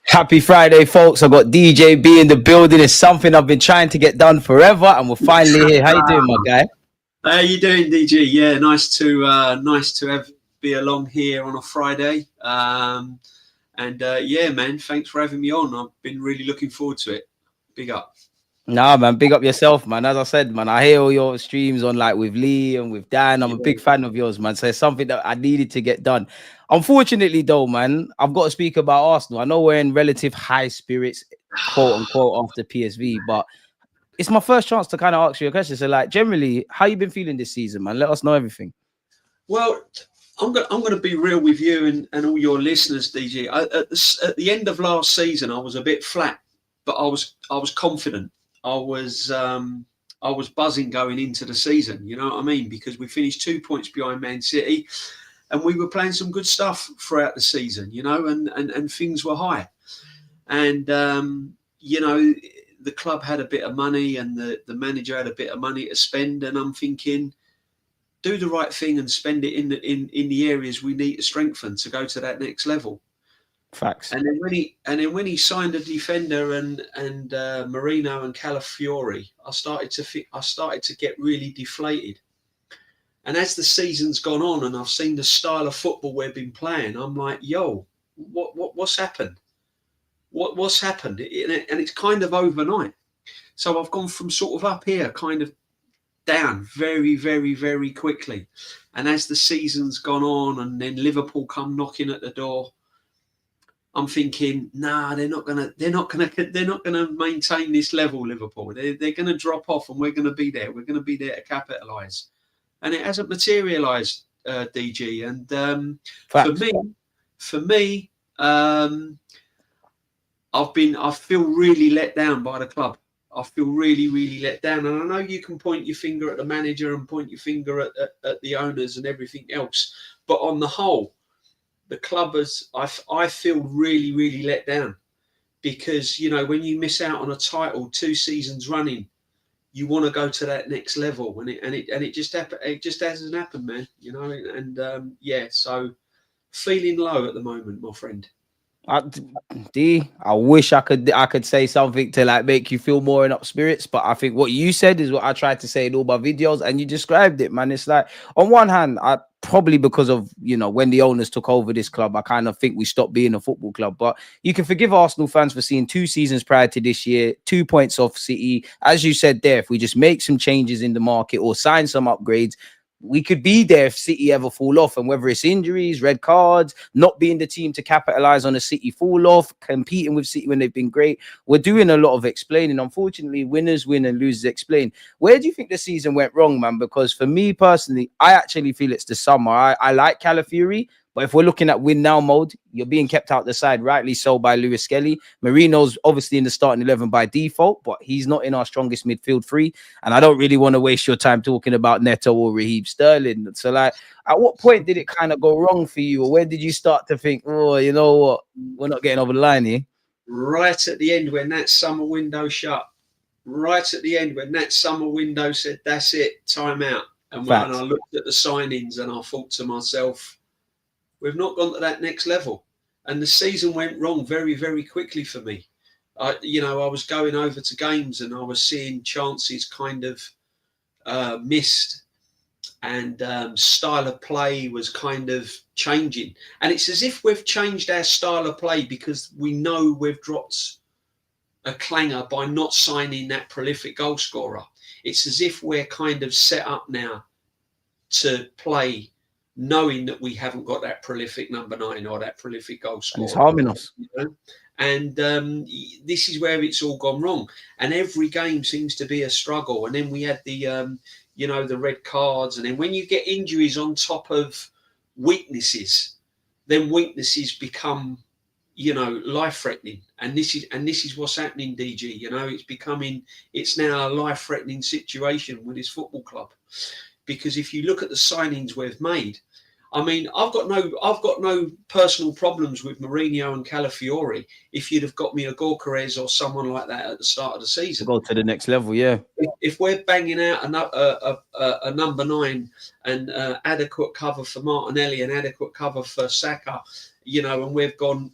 Happy Friday, folks. I've got DJB in the building. It's something I've been trying to get done forever, and we're finally here. How you doing, my guy? How you doing, DG? Yeah, nice to be along here on a Friday. Yeah, man, thanks for having me on. I've been really looking forward to it. Big up. Nah, man, big up yourself, man. As I said, man, I hear all your streams on like with Lee and with Dan. I'm a big fan of yours, man. So it's something that I needed to get done. Unfortunately, though, man, I've got to speak about Arsenal. I know we're in relative high spirits, quote unquote, after PSV, but it's my first chance to kind of ask you a question. So, like, generally, how you been feeling this season, man? Let us know everything. Well, I'm going to be real with you and all your listeners, DG. At the end of last season, I was a bit flat, but I was confident. I was buzzing going into the season. You know what I mean? Because we finished 2 points behind Man City, and we were playing some good stuff throughout the season. You know, and things were high, and you know, the club had a bit of money, and the manager had a bit of money to spend, and I'm thinking, do the right thing and spend it in the areas we need to strengthen to go to that next level. Facts. And then when he signed a defender and Marino and Calafiori, I started to get really deflated. And as the season's gone on, and I've seen the style of football we've been playing, I'm like, yo, what's happened? What's happened? And it's kind of overnight. So I've gone from sort of up here, kind of down very, very, very quickly. And as the season's gone on, and then Liverpool come knocking at the door, I'm thinking, nah, they're not gonna maintain this level. Liverpool, they're gonna drop off, and we're gonna be there. We're gonna be there to capitalise, and it hasn't materialised, DG. And for me, I feel really let down by the club. I feel really, really let down. And I know you can point your finger at the manager and point your finger at the owners and everything else, but on the whole, the club I feel really, really let down, because, you know, when you miss out on a title 2 seasons running, you want to go to that next level, and it just happened. It just hasn't happened, man. You know, and yeah, so feeling low at the moment, my friend. I wish I could say something to like make you feel more in up spirits, but I think what you said is what I tried to say in all my videos, and you described it, man. It's like, on one hand, I probably, because of, you know, when the owners took over this club, I kind of think we stopped being a football club. But you can forgive Arsenal fans for seeing 2 seasons prior to this year, 2 points off City. As you said there, if we just make some changes in the market or sign some upgrades, we could be there if City ever fall off. And whether it's injuries, red cards, not being the team to capitalize on a City fall off, competing with City when they've been great, we're doing a lot of explaining. Unfortunately, winners win and losers explain. Where do you think the season went wrong, man? Because for me personally, I actually feel it's the summer. I like Calafiori, but if we're looking at win now mode, you're being kept out the side, rightly so, by Lewis Skelly. Marino's obviously in the starting 11 by default, but he's not in our strongest midfield 3. And I don't really want to waste your time talking about Neto or Raheem Sterling. So, like, at what point did it kind of go wrong for you? Or when did you start to think, oh, you know what, we're not getting over the line here? Right at the end, when that summer window shut. Right at the end, when that summer window said, that's it, time out. And when I looked at the signings, and I thought to myself, we've not gone to that next level. And the season went wrong very, very quickly for me. I was going over to games, and I was seeing chances kind of missed, and style of play was kind of changing. And it's as if we've changed our style of play because we know we've dropped a clanger by not signing that prolific goal scorer. It's as if we're kind of set up now to play knowing that we haven't got that prolific number 9 or that prolific goal scorer. And it's harming us. You know? And this is where it's all gone wrong. And every game seems to be a struggle. And then we had the, the red cards. And then when you get injuries on top of weaknesses, then weaknesses become, life-threatening. And this is what's happening, DG. It's now a life-threatening situation with this football club. Because if you look at the signings we've made, I mean, I've got no personal problems with Mourinho and Calafiori. If you'd have got me a Gorkarez or someone like that at the start of the season, go to the next level, yeah. If we're banging out a number 9 and adequate cover for Martinelli and adequate cover for Saka, and we've gone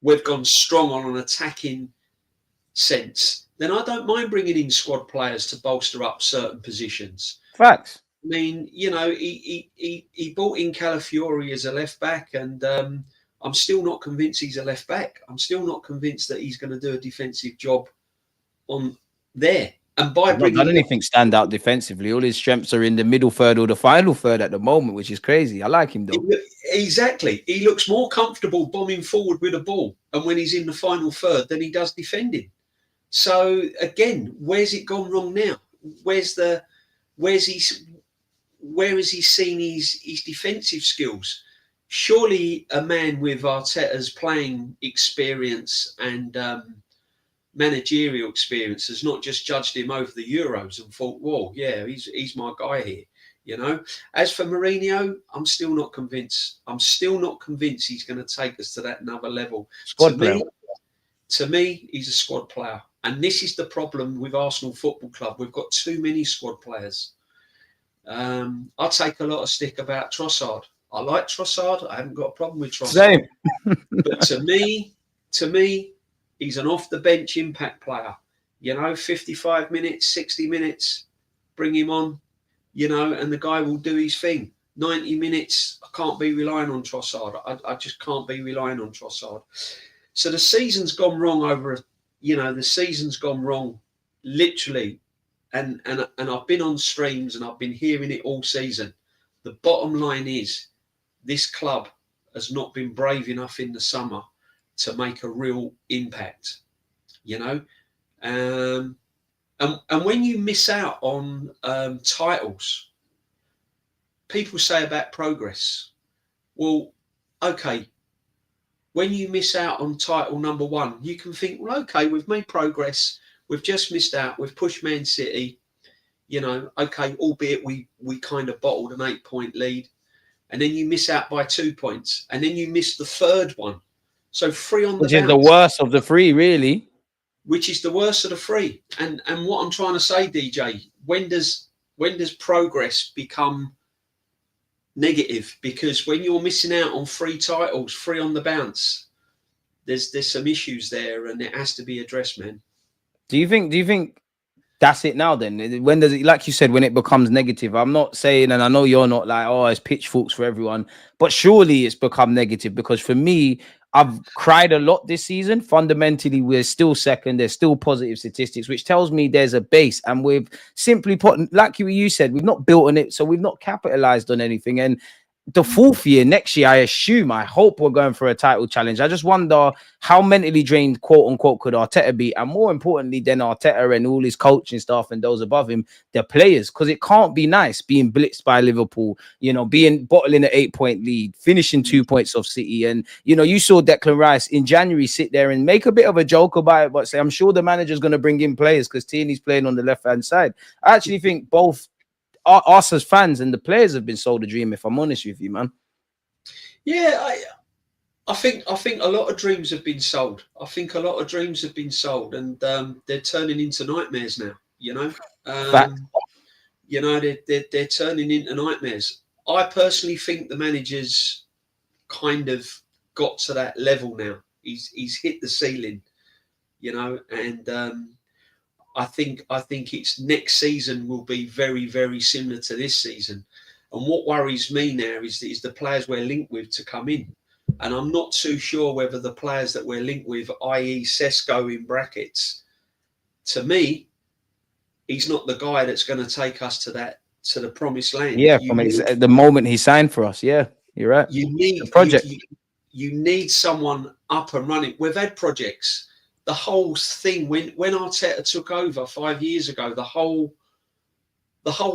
we've gone strong on an attacking sense, then I don't mind bringing in squad players to bolster up certain positions. Facts. I mean, you know, he brought in Calafiori as a left back, and I'm still not convinced he's a left back. I'm still not convinced that he's going to do a defensive job on there. And by He's not done anything stand out defensively. All his strengths are in the middle third or the final third at the moment, which is crazy. I like him though. Exactly. He looks more comfortable bombing forward with a ball, and when he's in the final third, than he does defending. So again, where's it gone wrong now? Where has he seen his defensive skills? Surely a man with Arteta's playing experience and managerial experience has not just judged him over the Euros and thought, whoa, yeah, he's my guy here. You know, as for Mourinho, I'm still not convinced. I'm still not convinced he's going to take us to that another level. To me, he's a squad player. And this is the problem with Arsenal Football Club. We've got too many squad players. I take a lot of stick about Trossard. I like Trossard. I haven't got a problem with Trossard. Same. But to me, he's an off-the-bench impact player. You know, 55 minutes, 60 minutes, bring him on, you know, and the guy will do his thing. 90 minutes, I can't be relying on Trossard. I just can't be relying on Trossard. So the season's gone wrong the season's gone wrong, literally. And I've been on streams and I've been hearing it all season. The bottom line is this club has not been brave enough in the summer to make a real impact, you know. And when you miss out on titles, people say about progress. Well, okay, when you miss out on title number one, you can think, well, okay, we've made progress. We've just missed out. We've pushed Man City, you know, okay, albeit we kind of bottled an 8-point lead. And then you miss out by 2 points. And then you miss the third one. So 3 on the bounce. Which is the worst of the 3, really. Which is the worst of the 3. And what I'm trying to say, DJ, when does progress become negative? Because when you're missing out on 3 titles, 3 on the bounce, there's some issues there, and it has to be addressed, man. Do you think that's it now then? When does it, like you said, when it becomes negative? I'm not saying, and I know you're not like, oh, it's pitchforks for everyone, but surely it's become negative, because for me, I've cried a lot this season. Fundamentally, we're still second. There's still positive statistics, which tells me there's a base, and we've simply put, like you said, we've not built on it, so we've not capitalized on anything. And the 4th year, next year, I hope we're going for a title challenge. I just wonder how mentally drained, quote unquote, could Arteta be? And more importantly than Arteta and all his coaching staff and those above him, the players, because it can't be nice being blitzed by Liverpool, you know, bottling an 8-point lead, finishing 2 points off City. And, you know, you saw Declan Rice in January sit there and make a bit of a joke about it, but say, I'm sure the manager's going to bring in players because Tierney's playing on the left-hand side. I actually think both us as fans and the players have been sold a dream, if I'm honest with you, man. Yeah, I think a lot of dreams have been sold. I think a lot of dreams have been sold, and they're turning into nightmares now. You know, you know, they're turning into nightmares. I personally think the manager's kind of got to that level now. He's hit the ceiling, you know, and I think it's next season will be very, very similar to this season. And what worries me now is the players we're linked with to come in. And I'm not too sure whether the players that we're linked with, i.e. Sesko in brackets, to me, he's not the guy that's going to take us to the promised land. Yeah, from the moment he signed for us. Yeah, you're right. You need a project. You need someone up and running. We've had projects. The whole thing, when Arteta took over 5 years ago, the whole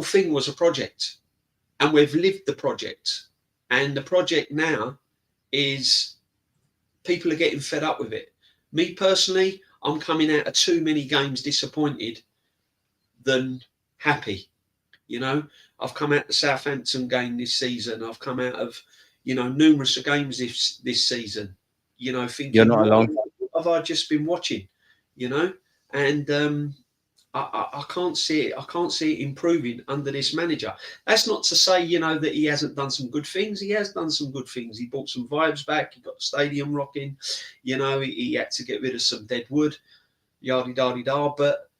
thing was a project, and we've lived the project. And the project now is people are getting fed up with it. Me personally, I'm coming out of too many games disappointed than happy. You know, I've come out the Southampton game this season. I've come out of, you know, numerous games this season. You know, thinking you're not alone. Have I just been watching, you know? And I can't see it. I can't see it improving under this manager. That's not to say, you know, that he hasn't done some good things. He has done some good things. He brought some vibes back. He got the stadium rocking. You know, he had to get rid of some dead wood, yada. But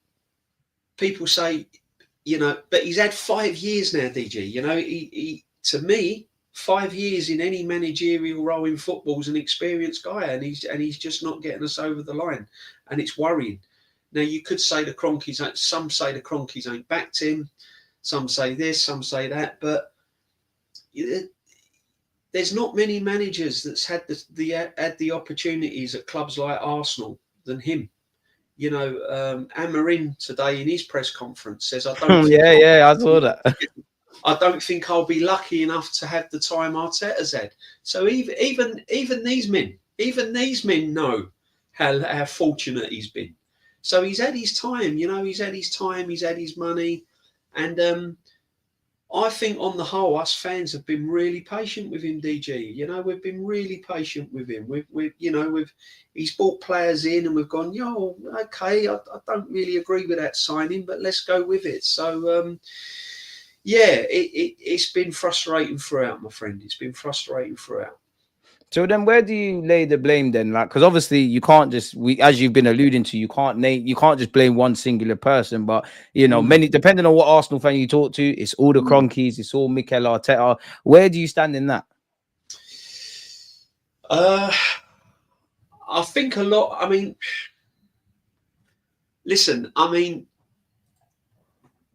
people say, you know, but he's had 5 years now, DG. You know, he to me, 5 years in any managerial role in football is an experienced guy, and he's just not getting us over the line, and it's worrying. Now, you could say the Cronkies, some say the Cronkies ain't backed him, some say this, some say that, but there's not many managers that's had the opportunities at clubs like Arsenal than him. You know, Amorim today in his press conference says, "I don't." I saw that. I don't think I'll be lucky enough to have the time Arteta's had. So even these men know how fortunate he's been. So he's had his time, you know, he's had his money. And I think on the whole, us fans have been really patient with him, DG. You know, we've been really patient with him. He's brought players in and we've gone, yo, okay, I don't really agree with that signing, but let's go with it. So, it's been frustrating throughout, my friend. It's been frustrating throughout. So then, where do you lay the blame then? Like, because obviously you can't just as you've been alluding to, you can't just blame one singular person. But you know, many, depending on what Arsenal fan you talk to, it's all the Cronkies, it's all Mikel Arteta. Where do you stand in that? I think a lot. I mean, listen. I mean,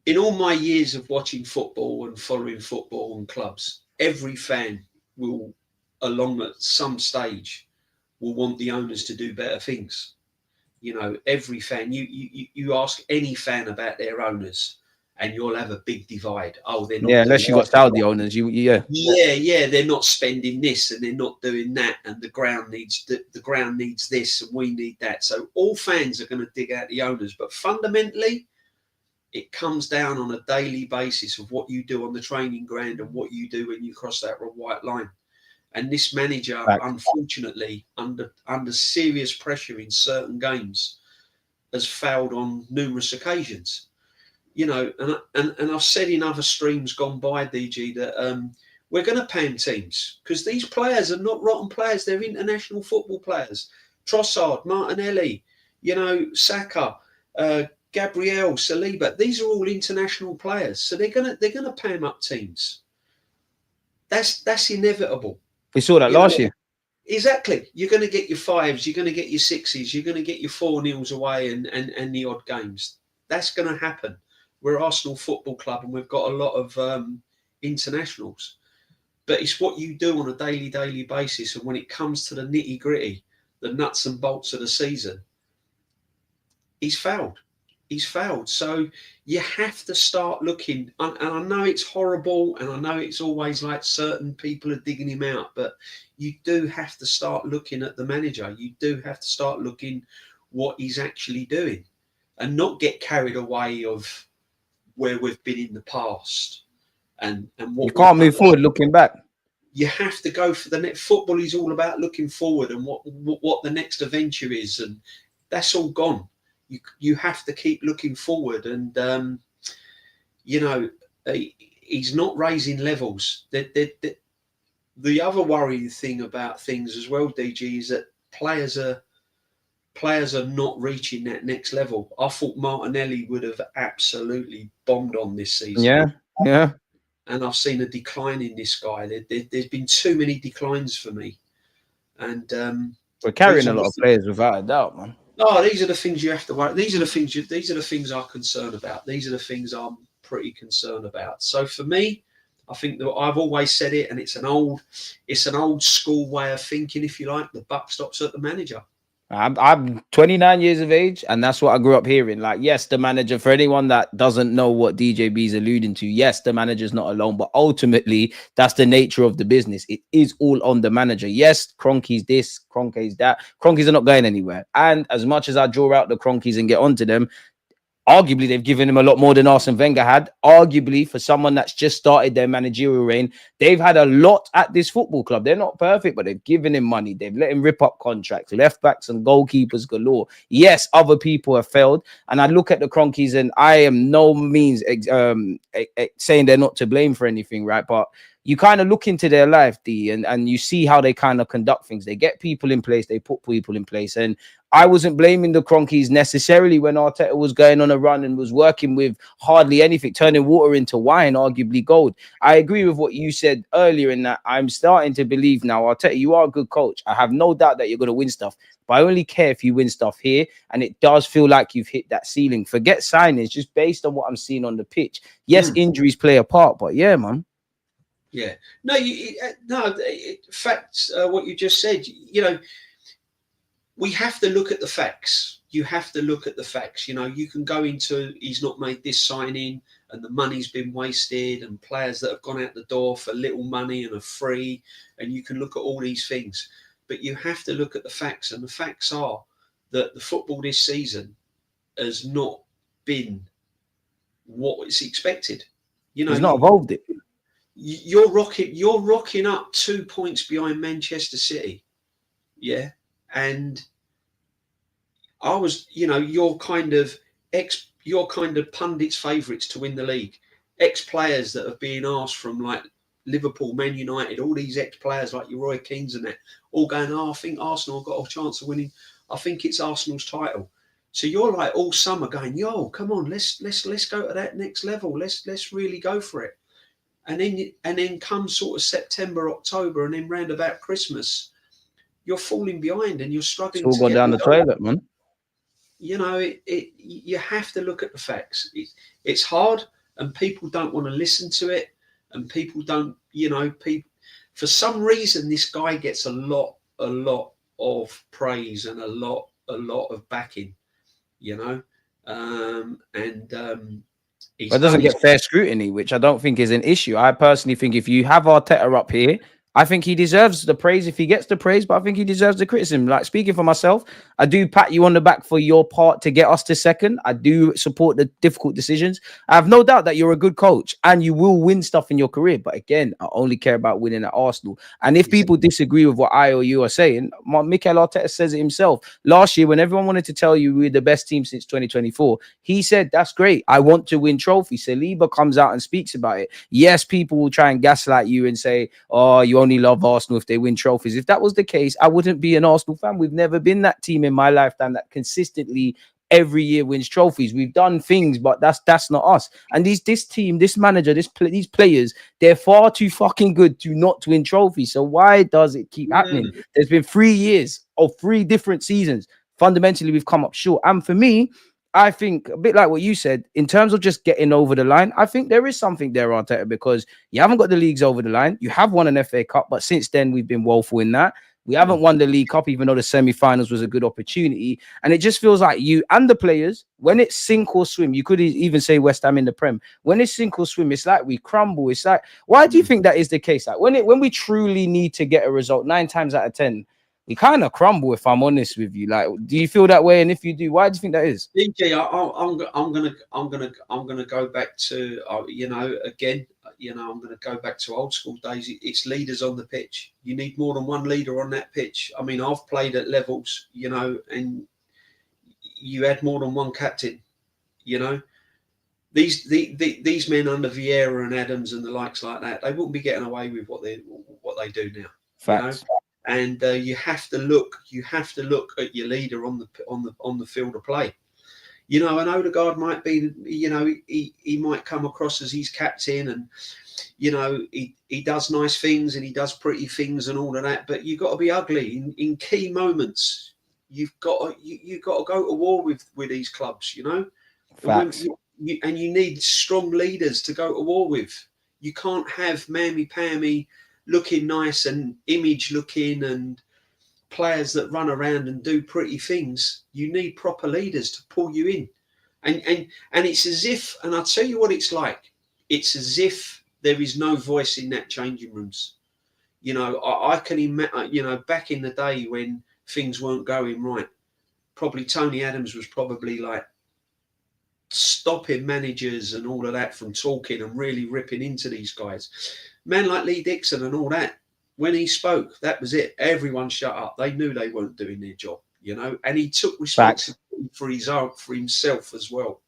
in all my years of watching football and following football and clubs, every fan will, along at some stage, will want the owners to do better things. You know, every fan, you ask any fan about their owners and you'll have a big divide. Oh, they're not. Yeah, unless you got Saudi owners, Yeah, they're not spending this and they're not doing that, and the ground needs this and we need that. So all fans are going to dig out the owners, but fundamentally, it comes down on a daily basis of what you do on the training ground and what you do when you cross that white line. And this manager, unfortunately, under serious pressure in certain games, has failed on numerous occasions. You know, and I've said in other streams gone by, DG, that we're going to pan teams because these players are not rotten players. They're international football players. Trossard, Martinelli, you know, Saka, Gabriel, Saliba. These are all international players, so they're gonna pam up teams. That's inevitable. We saw that last year. Exactly. You're going to get your 5s, you're going to get your 6s, you're going to get your 4-0s away and the odd games. That's going to happen. We're Arsenal Football Club and we've got a lot of internationals. But it's what you do on a daily basis. And when it comes to the nitty gritty, the nuts and bolts of the season, he's failed. So you have to start looking, and I know it's horrible, and I know it's always like certain people are digging him out, but you do have to start looking at the manager. You do have to start looking what he's actually doing and not get carried away of where we've been in the past. And what you can't move forward looking back. You have to go for the next. Football is all about looking forward and what the next adventure is, and that's all gone. You have to keep looking forward, and you know, he's not raising levels. The other worrying thing about things as well, DG, is that players are not reaching that next level. I thought Martinelli would have absolutely bombed on this season. Yeah. And I've seen a decline in this guy. There's been too many declines for me, and we're carrying a lot of players without a doubt, man. Oh, these are the things you have to worry. These are the things I'm concerned about. These are the things I'm pretty concerned about. So for me, I think that I've always said it, and it's an old school way of thinking, if you like. The buck stops at the manager. I'm 29 years of age, and that's what I grew up hearing. Like, yes, the manager, for anyone that doesn't know what DJB is alluding to, yes, the manager's not alone, but ultimately, that's the nature of the business. It is all on the manager. Yes, Cronky's this, Cronky's that. Cronky's are not going anywhere. And as much as I draw out the Cronky's and get onto them, Arguably, they've given him a lot more than Arsene Wenger had. Arguably, for someone that's just started their managerial reign, they've had a lot at this football club. They're not perfect, but they've given him money. They've let him rip up contracts, left backs and goalkeepers galore. Yes, other people have failed. And I look at the Cronkies, and I am no means saying they're not to blame for anything, right? But you kind of look into their life, D, and you see how they kind of conduct things. They get people in place, they put people in place. And I wasn't blaming the Cronkies necessarily when Arteta was going on a run and was working with hardly anything, turning water into wine, arguably gold. I agree with what you said earlier in that I'm starting to believe now, Arteta, you are a good coach. I have no doubt that you're going to win stuff, but I only care if you win stuff here. And it does feel like you've hit that ceiling. Forget signings, just based on what I'm seeing on the pitch. Yes, injuries play a part, but yeah, man. Yeah. No, facts, what you just said, you know, we have to look at the facts. You have to look at the facts. You know, you can go into he's not made this signing and the money's been wasted and players that have gone out the door for little money and are free. And you can look at all these things. But you have to look at the facts. And the facts are that the football this season has not been what is expected. You know, he's not evolved it. You're rocking up 2 points behind Manchester City. Yeah. And I was, you know, you're kind of pundits' favourites to win the league. Ex-players that have been asked from like Liverpool, Man United, all these ex-players like your Roy Keanes and that, all going, I think Arsenal got a chance of winning. I think it's Arsenal's title. So you're like all summer going, yo, come on, let's go to that next level. Let's really go for it. And then come sort of September, October, and then round about Christmas, you're falling behind and you're struggling. It's all gone down the toilet, man. You know, you have to look at the facts. It's hard, and people don't want to listen to it, and people don't, you know, people. For some reason, this guy gets a lot of praise and a lot of backing, you know, But it doesn't get fair scrutiny, which I don't think is an issue. I personally think if you have Arteta up here, I think he deserves the praise if he gets the praise, but I think he deserves the criticism. Like, speaking for myself, I do pat you on the back for your part to get us to second. I do support the difficult decisions. I have no doubt that you're a good coach and you will win stuff in your career. But again, I only care about winning at Arsenal. And if people disagree with what I or you are saying, Mikel Arteta says it himself. Last year, when everyone wanted to tell you we're the best team since 2024, he said, that's great. I want to win trophies. Saliba comes out and speaks about it. Yes, people will try and gaslight you and say, oh, you only love Arsenal if they win trophies. If that was the case, I wouldn't be an Arsenal fan. We've never been that team in my lifetime that consistently every year wins trophies. We've done things, but that's not us. And this team, this manager, these players, they're far too fucking good to not win trophies. So why does it keep happening? There's been 3 years of 3 different seasons. Fundamentally, we've come up short. And for me, I think a bit like what you said, in terms of just getting over the line, I think there is something there, Arteta, because you haven't got the leagues over the line. You have won an FA Cup, but since then we've been woeful in that. We haven't won the League Cup, even though the semi-finals was a good opportunity. And it just feels like you and the players, when it's sink or swim, you could even say West Ham in the Prem. When it's sink or swim, it's like we crumble. It's like, why do you think that is the case? Like when we truly need to get a result, 9 times out of 10, we kind of crumble, if I'm honest with you. Like, do you feel that way? And if you do, why do you think that is? DJ, I'm gonna go back to you know, again, you know, I'm gonna go back to old school days. It's leaders on the pitch. You need more than one leader on that pitch. I mean, I've played at levels, you know, and you had more than one captain. You know, these men under Vieira and Adams and the likes like that, they wouldn't be getting away with what they do now. Facts. You know? And you have to look at your leader on the field of play. You know, and Odegaard might be, you know, he might come across as he's captain, and you know, he does nice things and he does pretty things and all of that. But you've got to be ugly in key moments. You've got to go to war with these clubs. You know, Facts. And you need strong leaders to go to war with. You can't have mammy-pammy looking nice and image looking and players that run around and do pretty things. You need proper leaders to pull you in. And it's as if, and I'll tell you what it's like, it's as if there is no voice in that changing rooms. You know, I can imagine, you know, back in the day when things weren't going right, probably Tony Adams was probably like stopping managers and all of that from talking and really ripping into these guys. Man like Lee Dixon and all that, when he spoke, that was it. Everyone shut up. They knew they weren't doing their job, you know, and he took responsibility for his own, for himself as well,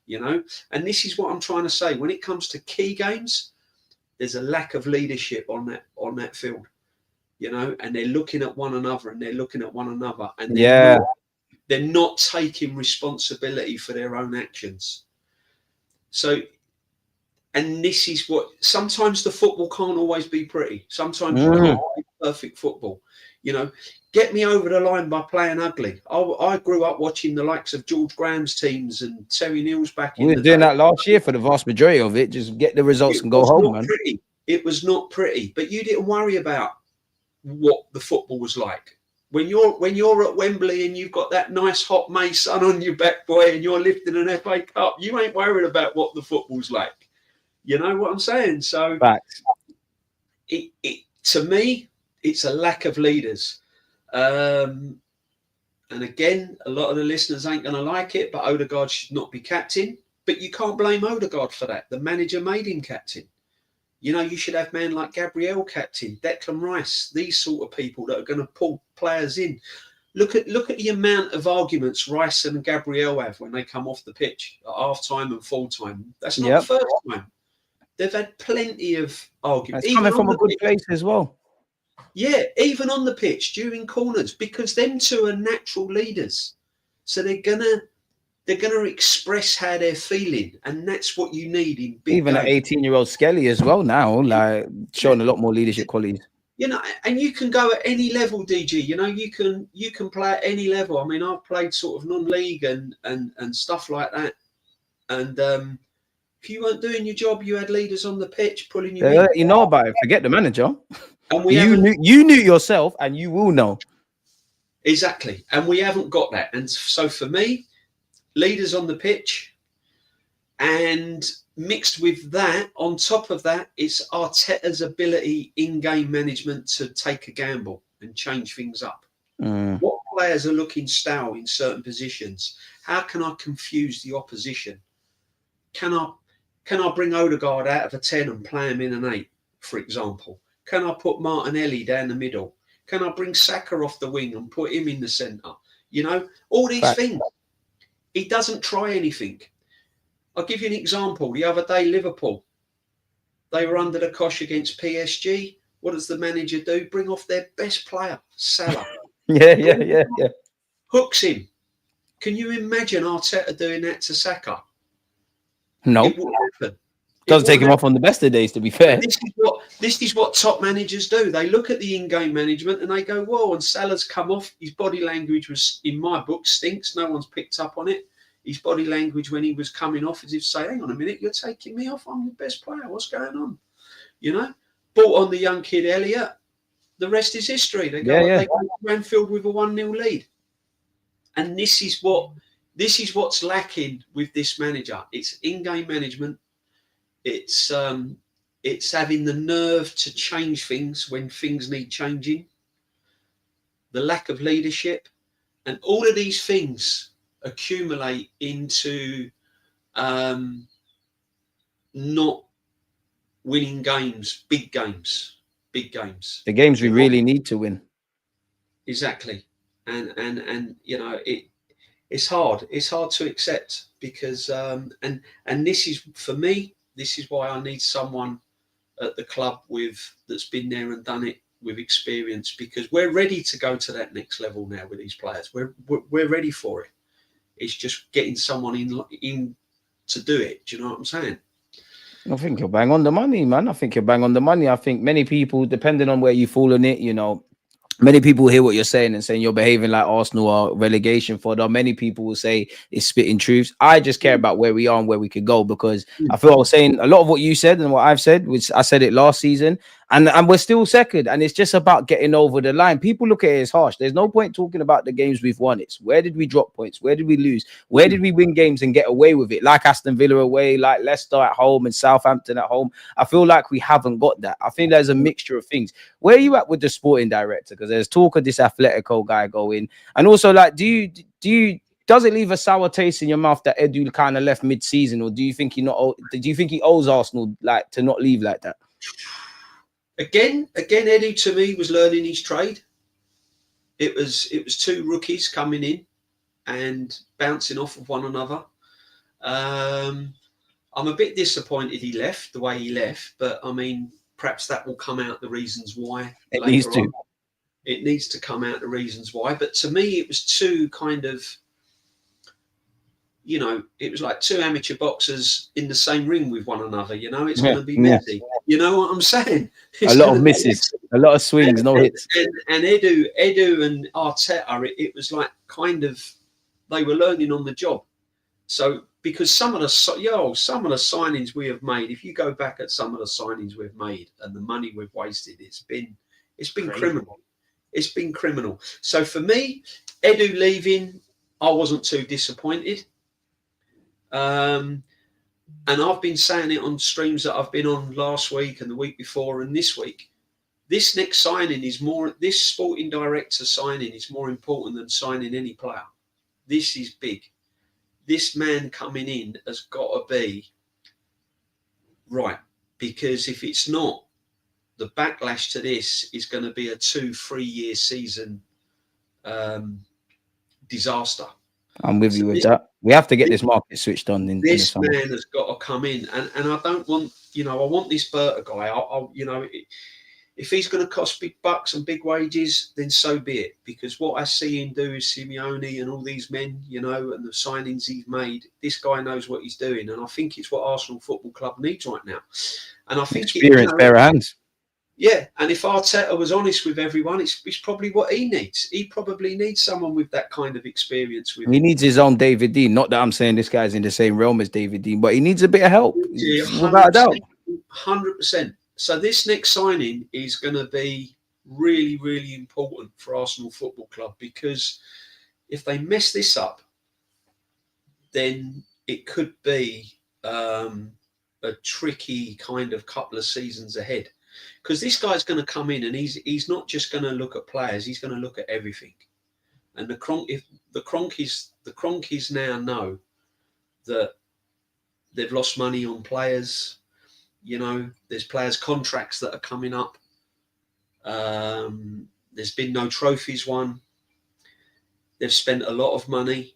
you know. And this is what I'm trying to say. When it comes to key games, there's a lack of leadership on that field, you know, and they're looking at one another and they're not taking responsibility for their own actions. So, and this is what, sometimes the football can't always be pretty. Sometimes you can't play perfect football. You know, get me over the line by playing ugly. I grew up watching the likes of George Graham's teams and Terry Neal's back in the day. We were doing that last year for the vast majority of it. Just get the results and go home, man. It was not pretty, but you didn't worry about what the football was like. When you're at Wembley and you've got that nice hot May sun on your back, boy, and you're lifting an FA Cup, you ain't worried about what the football's like. You know what I'm saying? So, to me, it's a lack of leaders. And again, a lot of the listeners ain't going to like it, but Odegaard should not be captain. But you can't blame Odegaard for that. The manager made him captain. You know, you should have men like Gabriel captain, Declan Rice, these sort of people that are going to pull players in. Look at the amount of arguments Rice and Gabriel have when they come off the pitch at half-time and full-time. That's not the first time. They've had plenty of arguments. It's coming from a good place as well. Yeah, even on the pitch, during corners, because them two are natural leaders. So they're gonna express how they're feeling, and that's what you need in big even games. An 18-year-old Skelly as well now, like showing a lot more leadership qualities. You know, and you can go at any level, DG. You know, you can play at any level. I mean, I've played sort of non-league and stuff like that. And if you weren't doing your job, you had leaders on the pitch pulling you in. You know about it. Forget the manager. And you knew yourself, and you will know. Exactly. And we haven't got that. And so for me, leaders on the pitch, and mixed with that, on top of that, it's Arteta's ability in game management to take a gamble and change things up. What players are looking stale in certain positions? How can I confuse the opposition? Can I bring Odegaard out of a 10 and play him in an 8, for example? Can I put Martinelli down the middle? Can I bring Saka off the wing and put him in the centre? You know, all these things. He doesn't try anything. I'll give you an example. The other day, Liverpool, they were under the cosh against PSG. What does the manager do? Bring off their best player, Salah. Yeah. Hooks him. Can you imagine Arteta doing that to Saka? No. It wouldn't happen. Doesn't take him off on the best of days, to be fair. This is what top managers do. They look at the in-game management and they go, whoa, and Salah's come off. His body language was, in my book, stinks. No one's picked up on it. His body language when he was coming off as if say, hang on a minute, you're taking me off. I'm the best player. What's going on? You know? Brought on the young kid, Elliott. The rest is history. They go to Anfield with a 1-0 lead. And this is what's lacking with this manager. It's in-game management. It's having the nerve to change things when things need changing. The lack of leadership, and all of these things accumulate into not winning games, big games. The games we really need to win. Exactly, and you know it's hard. It's hard to accept because and this is for me. This is why I need someone at the club that's been there and done it with experience, because we're ready to go to that next level now with these players. We're ready for it. It's just getting someone in to do it. Do you know what I'm saying? I think you're bang on the money, man. I think many people, depending on where you fall in it, you know, many people hear what you're saying and saying you're behaving like Arsenal or relegation fodder. Many people will say it's spitting truths. I just care about where we are and where we could go, because I feel I was saying a lot of what you said and what I've said, which I said it last season, and we're still second, and it's just about getting over the line. People look at it as harsh. There's no point talking about the games we've won. It's where did we drop points? Where did we lose? Where did we win games and get away with it? Like Aston Villa away, like Leicester at home and Southampton at home. I feel like we haven't got that. I think there's a mixture of things. Where are you at with the sporting director? Because there's talk of this Atletico guy going, and also like, do you does it leave a sour taste in your mouth that Edu kind of left mid-season, or do you think he owes Arsenal like to not leave like that? Again, Edu to me was learning his trade. It was two rookies coming in and bouncing off of one another. I'm a bit disappointed he left the way he left, but I mean, perhaps that will come out the reasons why. It needs to. It needs to come out the reasons why. But to me, it was two kind of, you know, it was like two amateur boxers in the same ring with one another. You know, it's going to be messy. You know what I'm saying? It's a lot of misses, a lot of swings, no hits. And Edu and Arteta, it was like kind of, they were learning on the job. So because some of the signings we have made, if you go back at some of the signings we've made and the money we've wasted, it's been criminal. It's been criminal. So for me, Edu leaving, I wasn't too disappointed. And I've been saying it on streams that I've been on last week and the week before and this week. This next signing is this sporting director signing is more important than signing any player. This is big. This man coming in has got to be right, because if it's not, the backlash to this is going to be a 2-3 year season disaster. I'm with you with that. We have to get this market switched on. This man has got to come in, and I don't want, you know, I want this Berta guy. You know, if he's going to cost big bucks and big wages, then so be it. Because what I see him do is Simeone and all these men, you know, and the signings he's made. This guy knows what he's doing, and I think it's what Arsenal Football Club needs right now. And I think experience, bare hands. Yeah, and if Arteta was honest with everyone, it's probably what he needs. He probably needs someone with that kind of experience. With he needs his own David Dean. Not that I'm saying this guy's in the same realm as David Dean, but he needs a bit of help. Yeah, without a doubt. 100%. So this next signing is going to be really, really important for Arsenal Football Club, because if they mess this up, then it could be a tricky kind of couple of seasons ahead. Because this guy's going to come in and he's not just going to look at players; he's going to look at everything. And the Cronkies now know that they've lost money on players. You know, there's players' contracts that are coming up. There's been no trophies won. They've spent a lot of money.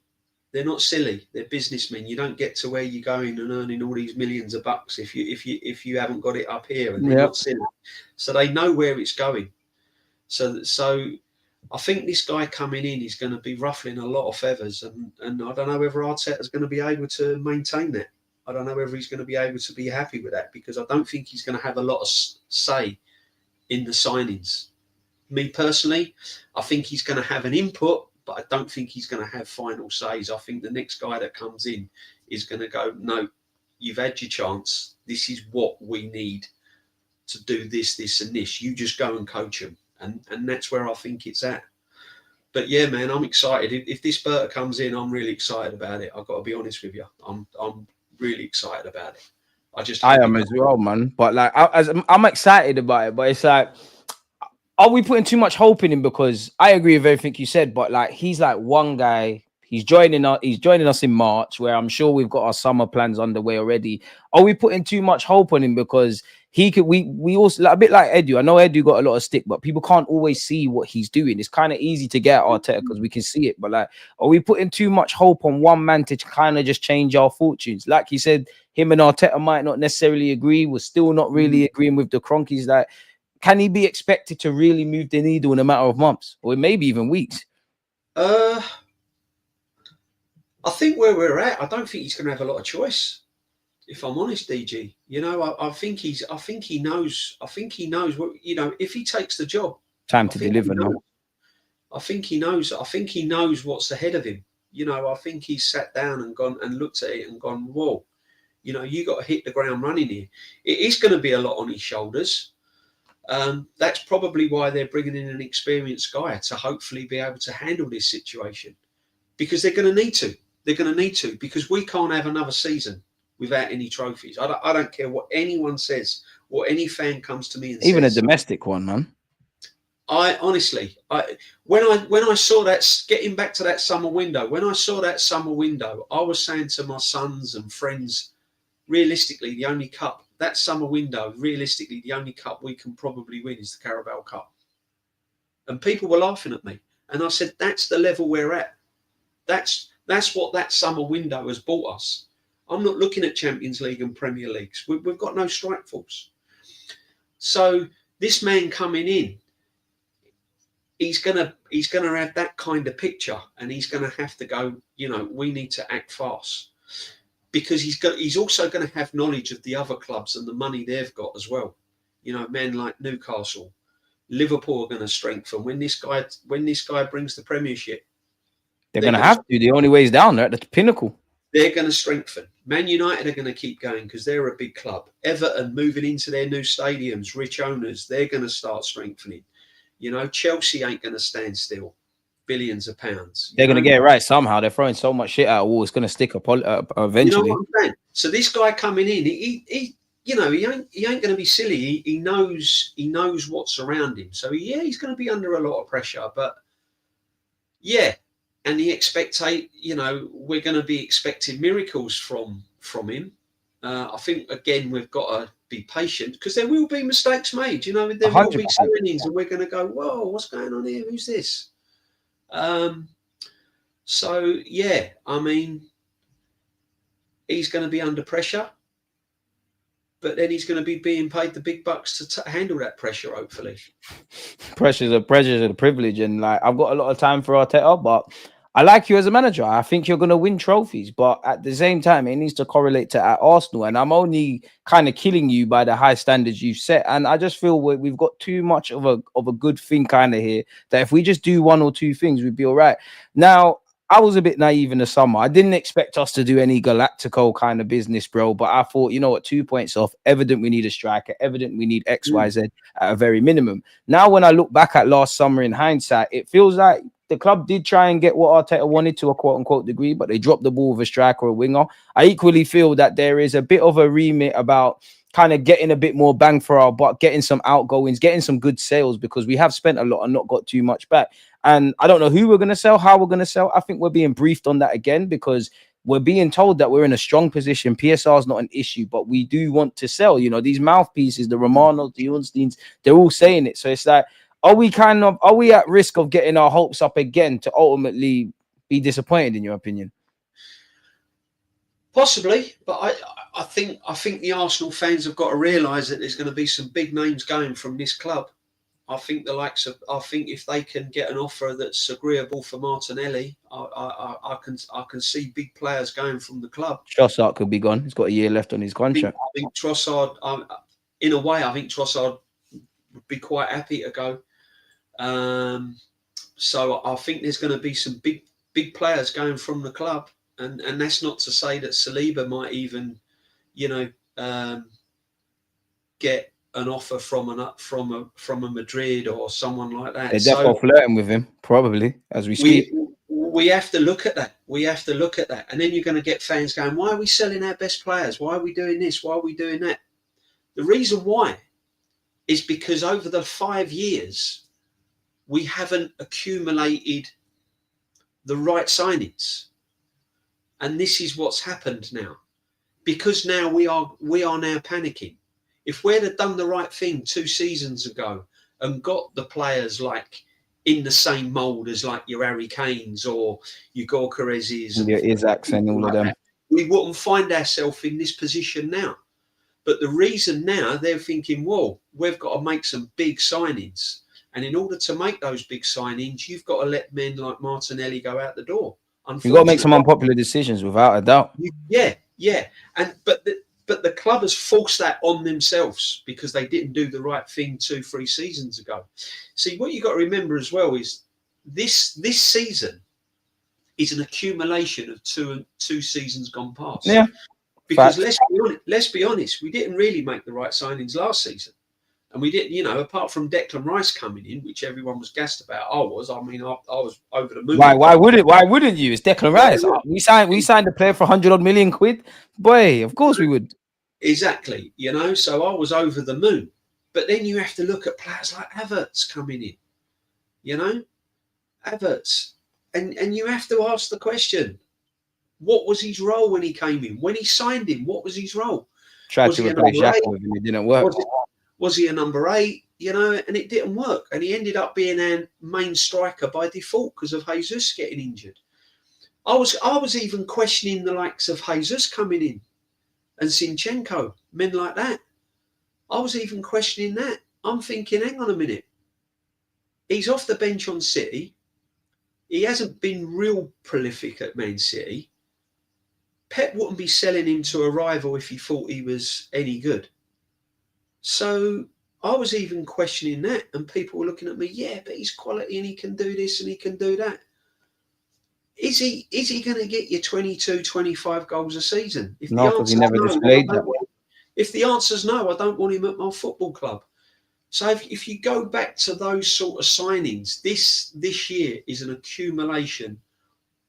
They're not silly. They're businessmen. You don't get to where you're going and earning all these millions of bucks if you haven't got it up here. And they're not silly. So they know where it's going. So I think this guy coming in is going to be ruffling a lot of feathers, and I don't know whether Arteta's going to be able to maintain that. I don't know whether he's going to be able to be happy with that, because I don't think he's going to have a lot of say in the signings. Me personally, I think he's going to have an input, but I don't think he's going to have final says. I think the next guy that comes in is going to go, no, you've had your chance. This is what we need to do this, this and this. You just go and coach them. And that's where I think it's at. But yeah, man, I'm excited. If this Berta comes in, I'm really excited about it. I've got to be honest with you. I'm really excited about it. I am as well, man. But like, I'm excited about it. But it's like, are we putting too much hope in him? Because I agree with everything you said, but like, he's like one guy. He's joining us in March, where I'm sure we've got our summer plans underway already. Are we putting too much hope on him? Because he could. We also, like, a bit like Edu. I know Edu got a lot of stick, but people can't always see what he's doing. It's kind of easy to get at Arteta because we can see it. But like, are we putting too much hope on one man to kind of just change our fortunes? Like you said, him and Arteta might not necessarily agree. We're still not really agreeing with the Cronkies. Like, can he be expected to really move the needle in a matter of months or maybe even weeks? I think where we're at, I don't think he's going to have a lot of choice. If I'm honest, DG, you know, I think he knows what, you know, if he takes the job, time to deliver now. I think he knows what's ahead of him. You know, I think he's sat down and gone and looked at it and gone, whoa, you know, you got to hit the ground running here. It is going to be a lot on his shoulders. That's probably why they're bringing in an experienced guy to hopefully be able to handle this situation, because they're going to need to. They're going to need to, because we can't have another season without any trophies. I don't care what anyone says or any fan comes to me and even says. A domestic one, man. I honestly, when I saw that, getting back to that summer window, when I saw that summer window, I was saying to my sons and friends, realistically, the only cup, that summer window, realistically, the only cup we can probably win is the Carabao Cup. And people were laughing at me. And I said, that's the level we're at. That's what that summer window has bought us. I'm not looking at Champions League and Premier Leagues. We've got no strike force. So this man coming in, he's gonna have that kind of picture, and he's gonna have to go, we need to act fast, because he's also going to have knowledge of the other clubs and the money they've got as well. Men like Newcastle, Liverpool are going to strengthen when this guy brings the Premiership. They're going to have to. The only way is down. They're at the pinnacle. They're going to strengthen. Man United are going to keep going because they're a big club. Everton moving into their new stadiums, rich owners, they're going to start strengthening. Chelsea ain't going to stand still. Billions of pounds. They're going to get it right somehow. They're throwing so much shit at a wall. It's going to stick up eventually. You know what I'm saying? So this guy coming in, he ain't going to be silly. He knows what's around him. So he's going to be under a lot of pressure. But and we're going to be expecting miracles from him. I think again we've got to be patient, because there will be mistakes made. There will be signings, and we're going to go, whoa, what's going on here? Who's this? He's going to be under pressure, but then he's going to be being paid the big bucks to handle that pressure, hopefully. Pressure's a privilege, and I've got a lot of time for Arteta, but I like you as a manager. I think you're going to win trophies, but at the same time, it needs to correlate to at Arsenal. And I'm only kind of killing you by the high standards you've set. And I just feel we've got too much of a good thing kind of here, that if we just do one or two things, we'd be all right. Now, I was a bit naive in the summer. I didn't expect us to do any Galactico kind of business, bro. But I thought, 2 points off, evident we need a striker, evident we need X, Y, Z at a very minimum. Now, when I look back at last summer in hindsight, it feels like the club did try and get what Arteta wanted to a quote-unquote degree, but they dropped the ball with a striker or a winger. I equally feel that there is a bit of a remit about kind of getting a bit more bang for our buck, getting some outgoings, getting some good sales, because we have spent a lot and not got too much back. And I don't know who we're going to sell, how we're going to sell. I think we're being briefed on that again, because we're being told that we're in a strong position. PSR is not an issue, but we do want to sell. These mouthpieces, the Romanos, the Unsteins, they're all saying it. So it's like, are we at risk of getting our hopes up again to ultimately be disappointed, in your opinion? Possibly, but I think the Arsenal fans have got to realise that there's going to be some big names going from this club. I think if they can get an offer that's agreeable for Martinelli, I can see big players going from the club. Trossard could be gone. He's got a year left on his contract. I think Trossard, in a way, Trossard would be quite happy to go. So I think there's going to be some big players going from the club, and that's not to say that Saliba might even, get an offer from a Madrid or someone like that. They're definitely flirting with him, probably, as we speak. We have to look at that. And then you're going to get fans going, why are we selling our best players? Why are we doing this? Why are we doing that? The reason why is because over the 5 years, we haven't accumulated the right signings. And this is what's happened now. Because now we are now panicking. If we'd have done the right thing 2 seasons ago and got the players in the same mould as your Harry Kanes or your Gyökereses and your Isaacs and all of them, we wouldn't find ourselves in this position now. But the reason now they're thinking, well, we've got to make some big signings. And in order to make those big signings, you've got to let men like Martinelli go out the door. You've got to make some unpopular decisions, without a doubt. Yeah. But the club has forced that on themselves because they didn't do the right thing 2-3 seasons ago. See, what you've got to remember as well is this season is an accumulation of two seasons gone past. Yeah. Because let's be honest, we didn't really make the right signings last season. And we didn't, apart from Declan Rice coming in, which everyone was gassed about. I was over the moon. Why wouldn't you? It's Declan Rice. We signed a player for 100 million quid. Boy, of course we would. Exactly. So I was over the moon. But then you have to look at players like Havertz coming in. you know, Havertz. And you have to ask the question, what was his role when he came in? When he signed him, what was his role? Tried Was to he a replace number Xhaka eight? with him, it didn't work. Was he a number 8? You know, and it didn't work. And he ended up being our main striker by default because of Jesus getting injured. I was even questioning the likes of Jesus coming in and Zinchenko, men like that. I was even questioning that. I'm thinking, hang on a minute. He's off the bench on City. He hasn't been real prolific at Man City. Pep wouldn't be selling him to a rival if he thought he was any good. So I was even questioning that, and people were looking at me, yeah, but he's quality and he can do this and he can do that. Is he going to get you 22, 25 goals a season? If No, because he never displayed that. If the answer's no, I don't want him at my football club. So if you go back to those sort of signings, this year is an accumulation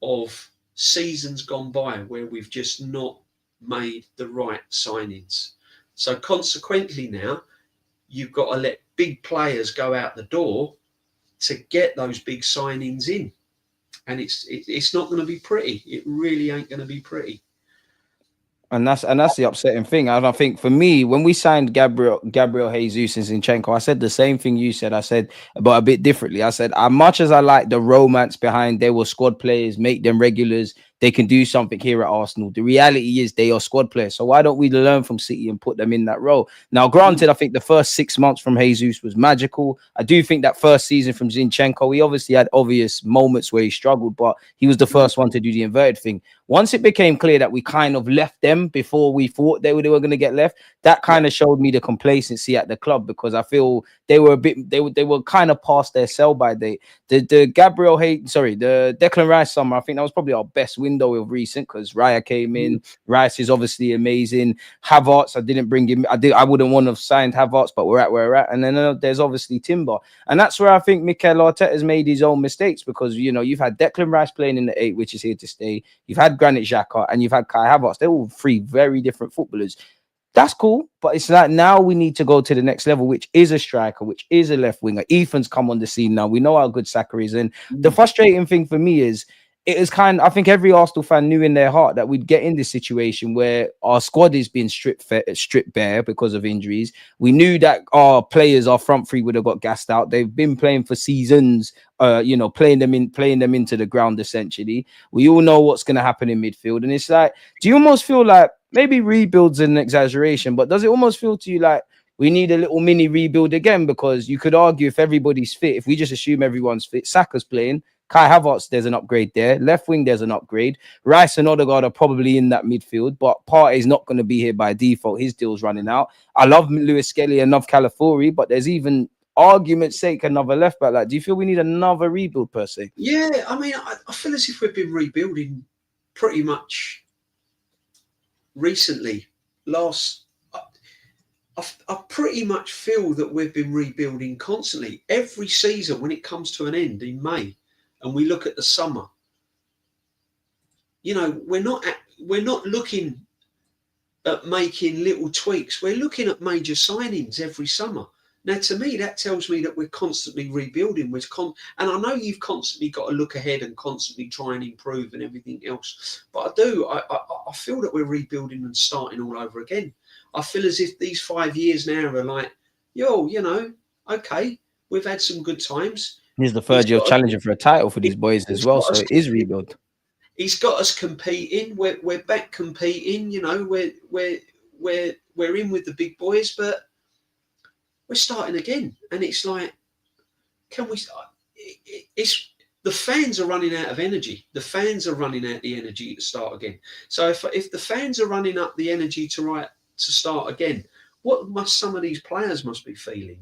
of seasons gone by where we've just not made the right signings. So consequently now, you've got to let big players go out the door to get those big signings in. And it's not going to be pretty. It really ain't going to be pretty. And that's the upsetting thing. And I think for me, when we signed Gabriel Jesus and Zinchenko, I said the same thing you said. I said, but a bit differently. I said, as much as I like the romance behind they were squad players, make them regulars, they can do something here at Arsenal. The reality is they are squad players. So why don't we learn from City and put them in that role? Now, granted, I think the first 6 months from Jesus was magical. I do think that first season from Zinchenko, he obviously had obvious moments where he struggled, but he was the first one to do the inverted thing. Once it became clear that we kind of left them before we thought they were going to get left, that kind of showed me the complacency at the club, because I feel they were they were kind of past their sell-by date. The Declan Rice summer, I think that was probably our best window of recent, because Raya came in. Rice is obviously amazing. Havertz, I didn't bring him. I wouldn't want to have signed Havertz, but we're at where we're at. And then there's obviously Timber, and that's where I think Mikel Arteta has made his own mistakes, because you've had Declan Rice playing in the 8, which is here to stay. You've had Granit Xhaka and you've had Kai Havertz. They're all 3 very different footballers. That's cool, but it's like now we need to go to the next level, which is a striker, which is a left winger. Ethan's come on the scene now. We know how good Saka is. And the frustrating thing for me is, it is I think every Arsenal fan knew in their heart that we'd get in this situation where our squad is being stripped bare because of injuries. We knew that our players, our front 3, would have got gassed out. They've been playing for seasons, playing them into the ground, essentially. We all know what's going to happen in midfield. And it's like, do you almost feel like, maybe rebuild's an exaggeration, but does it almost feel to you like we need a little mini rebuild again? Because you could argue, if everybody's fit, if we just assume everyone's fit, Saka's playing, Kai Havertz, there's an upgrade there. Left wing, there's an upgrade. Rice and Odegaard are probably in that midfield, but Partey's not going to be here by default. His deal's running out. I love Lewis Skelly and love Calafiori, but there's even, argument's sake, another left back. Like, do you feel we need another rebuild per se? Yeah, I mean, I feel as if we've been rebuilding pretty much recently. I pretty much feel that we've been rebuilding constantly. Every season, when it comes to an end in May, and we look at the summer, we're not looking at making little tweaks. We're looking at major signings every summer. Now, to me, that tells me that we're constantly rebuilding. And I know you've constantly got to look ahead and constantly try and improve and everything else. But I feel that we're rebuilding and starting all over again. I feel as if these 5 years now are like, okay, we've had some good times. He's the third year of challenging for a title for these boys as well, so it is rebuild. He's got us competing. We're back competing. We're in with the big boys, but we're starting again. And it's like, can we? It's the fans are running out of energy. The fans are running out the energy to start again. So if the fans are running up the energy to start again, what must some of these players must be feeling?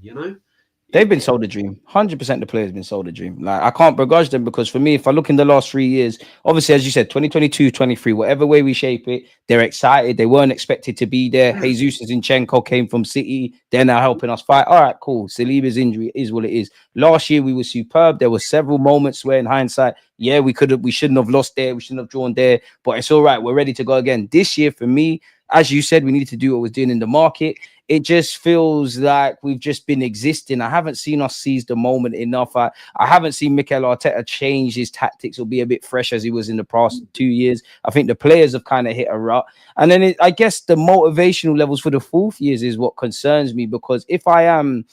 They've been sold a dream. 100% the players been sold a dream. Like, I can't begrudge them, because for me, if I look in the last 3 years, obviously, as you said, 2022, 23, whatever way we shape it, they're excited. They weren't expected to be there. Jesus and Zinchenko came from City. They're now helping us fight. All right, cool. Saliba's injury is what it is. Last year, we were superb. There were several moments where, in hindsight, we shouldn't have lost there. We shouldn't have drawn there, but it's all right. We're ready to go again. This year, for me, as you said, we need to do what we're doing in the market. it just feels like we've just been existing. I haven't seen us seize the moment enough. I haven't seen Mikel Arteta change his tactics or be a bit fresh as he was in the past 2 years. I think the players have kind of hit a rut. And then I guess the motivational levels for the fourth years is what concerns me, because if I am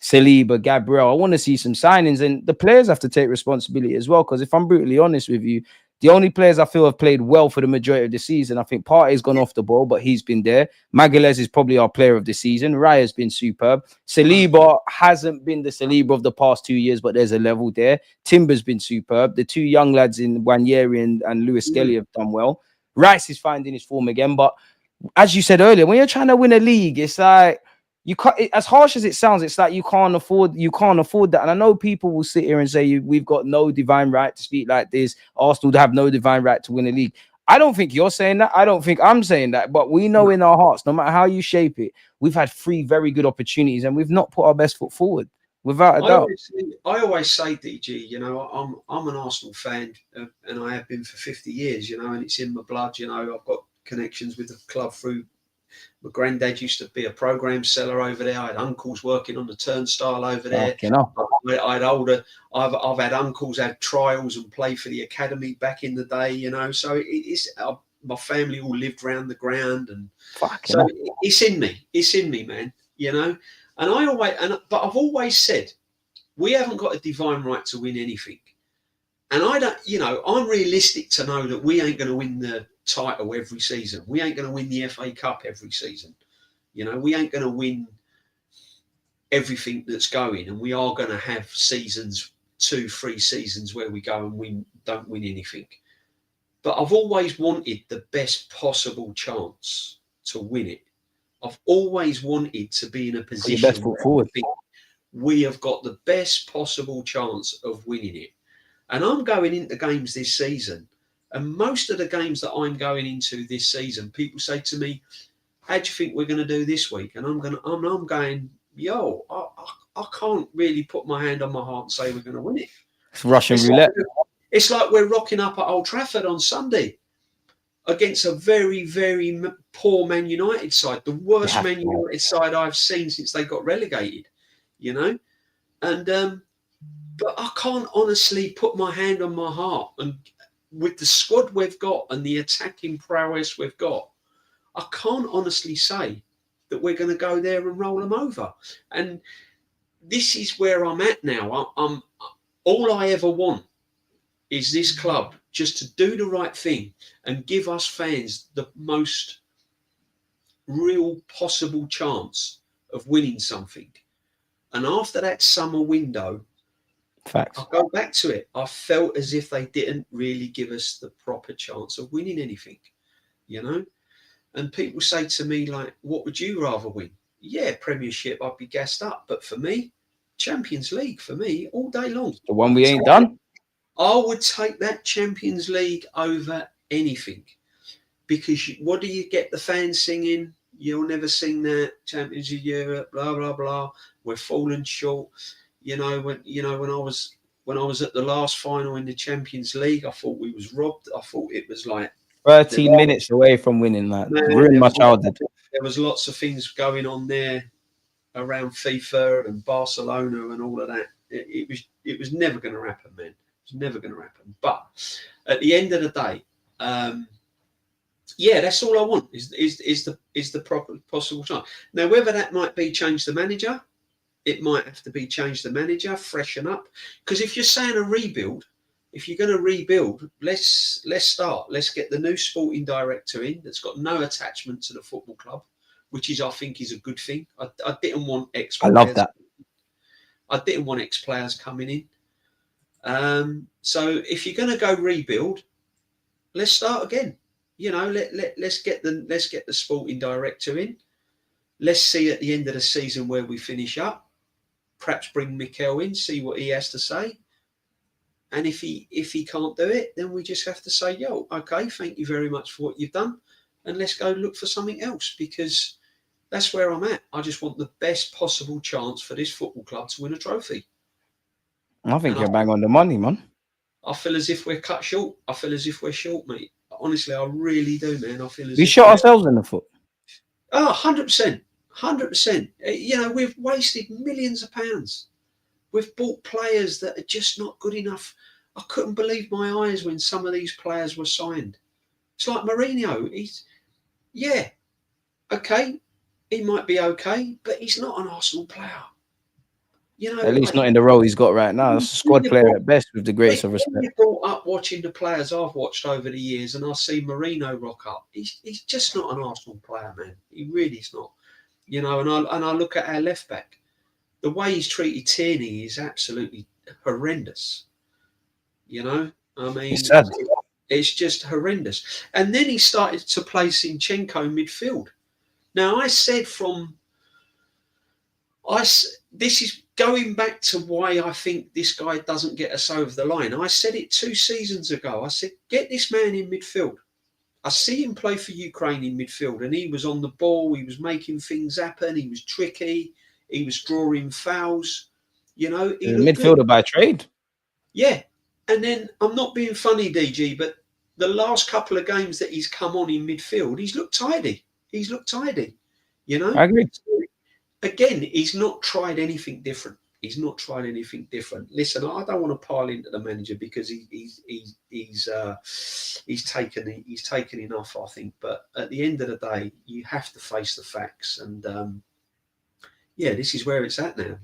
Saliba, Gabriel, I want to see some signings, and the players have to take responsibility as well. Because if I'm brutally honest with you, the only players I feel have played well for the majority of the season, I think Partey's gone off the ball, but he's been there. Magalhaes is probably our player of the season. Raya's been superb. Saliba hasn't been the Saliba of the past 2 years, but there's a level there. Timber's been superb. The two young lads in Wanyeri and Lewis Skelly have done well. Rice is finding his form again, but as you said earlier, when you're trying to win a league, it's like you can't. As harsh as it sounds, it's like you can't afford that. And I know people will sit here and say we've got no divine right to speak like this. Arsenal have no divine right to win a league. I don't think you're saying that. I don't think I'm saying that. But we know in our hearts, no matter how you shape it, we've had 3 very good opportunities and we've not put our best foot forward, without a doubt. I always say, DG, you know, I'm an Arsenal fan, and I have been for 50 years, you know, and it's in my blood. You know, I've got connections with the club through. My granddad used to be a program seller over there. I had uncles working on the turnstile over there. I've had uncles have trials and play for the academy back in the day, you know. So my family all lived round the ground, and so it's in me. It's in me, man. You know. And but I've always said we haven't got a divine right to win anything. And I don't, you know, I'm realistic to know that we ain't going to win the title every season. We ain't going to win the FA Cup every season. You know, we ain't going to win everything that's going, and we are going to have seasons, 2-3 seasons where we go and we don't win anything. But I've always wanted the best possible chance to win it. I've always wanted to be in a position where we have got the best possible chance of winning it. And I'm going into games this season, and most of the games that I'm going into this season, people say to me, "How do you think we're going to do this week?" And I'm going, "Yo, I can't really put my hand on my heart and say we're going to win it." It's Russian roulette. It's like we're rocking up at Old Trafford on Sunday against a very, very poor Man United side, the worst Man United side I've seen since they got relegated. You know, and but I can't honestly put my hand on my heart, and with the squad we've got and the attacking prowess we've got, I can't honestly say that we're going to go there and roll them over. And this is where I'm at now. I'm all I ever want is this club just to do the right thing and give us fans the most real possible chance of winning something. And after that summer window, I'll go back to it. I felt as if they didn't really give us the proper chance of winning anything, you know? And people say to me, like, what would you rather win? Yeah, Premiership, I'd be gassed up. But for me, Champions League, for me, all day long. The one we ain't done? I would take that Champions League over anything. Because what do you get the fans singing? You'll never sing that. Champions of Europe, blah, blah, blah. We're falling short. You know, when I was at the last final in the Champions League, I thought we was robbed. I thought it was like 13 minutes away from winning that. Ruined my childhood. There was lots of things going on there around FIFA and Barcelona and all of that. It was never going to happen, man. It was never going to happen. But at the end of the day, yeah, that's all I want is the proper possible time. Now, whether that might be change the manager. It might have to be change the manager, freshen up. Because if you're saying a rebuild, if you're going to rebuild, let's start. Let's get the new sporting director in that's got no attachment to the football club, which I think is a good thing. I didn't want ex-players. I love that. I didn't want ex-players coming in. So if you're going to go rebuild, let's start again. You know, let's get the sporting director in. Let's see at the end of the season where we finish up. Perhaps bring Mikel in, see what he has to say. And if he can't do it, then we just have to say, yo, okay, thank you very much for what you've done. And let's go look for something else, because that's where I'm at. I just want the best possible chance for this football club to win a trophy. I think you're bang on the money, man. I feel as if we're cut short. I feel as if we're short, mate. Honestly, I really do, man. I feel as we shot ourselves in the foot. Oh, 100%. 100%. You know, we've wasted millions of pounds. We've bought players that are just not good enough. I couldn't believe my eyes when some of these players were signed. It's like Mourinho. Okay, he might be okay, but he's not an Arsenal player. You At know, least not in the role he's got right now. That's a squad player at best, with the greatest of when respect. you're brought up watching the players I've watched over the years, and I see Mourinho rock up, he's just not an Arsenal player, man. He really is not. You know, and I look at our left back. The way he's treated Tierney is absolutely horrendous. You know, I mean, It's sad. it's just horrendous. And then he started to play Zinchenko midfield. Now, this is going back to why I think this guy doesn't get us over the line. I said it 2 seasons ago. I said, get this man in midfield. I see him play for Ukraine in midfield, and he was on the ball. He was making things happen. He was tricky. He was drawing fouls. You know, he looked Midfielder good. by trade. Yeah. And then I'm not being funny, DG, but the last couple of games that he's come on in midfield, he's looked tidy. You know? I agree. Again, he's not tried anything different. Listen, I don't want to pile into the manager because he's taken enough, I think. But at the end of the day, you have to face the facts, and this is where it's at now.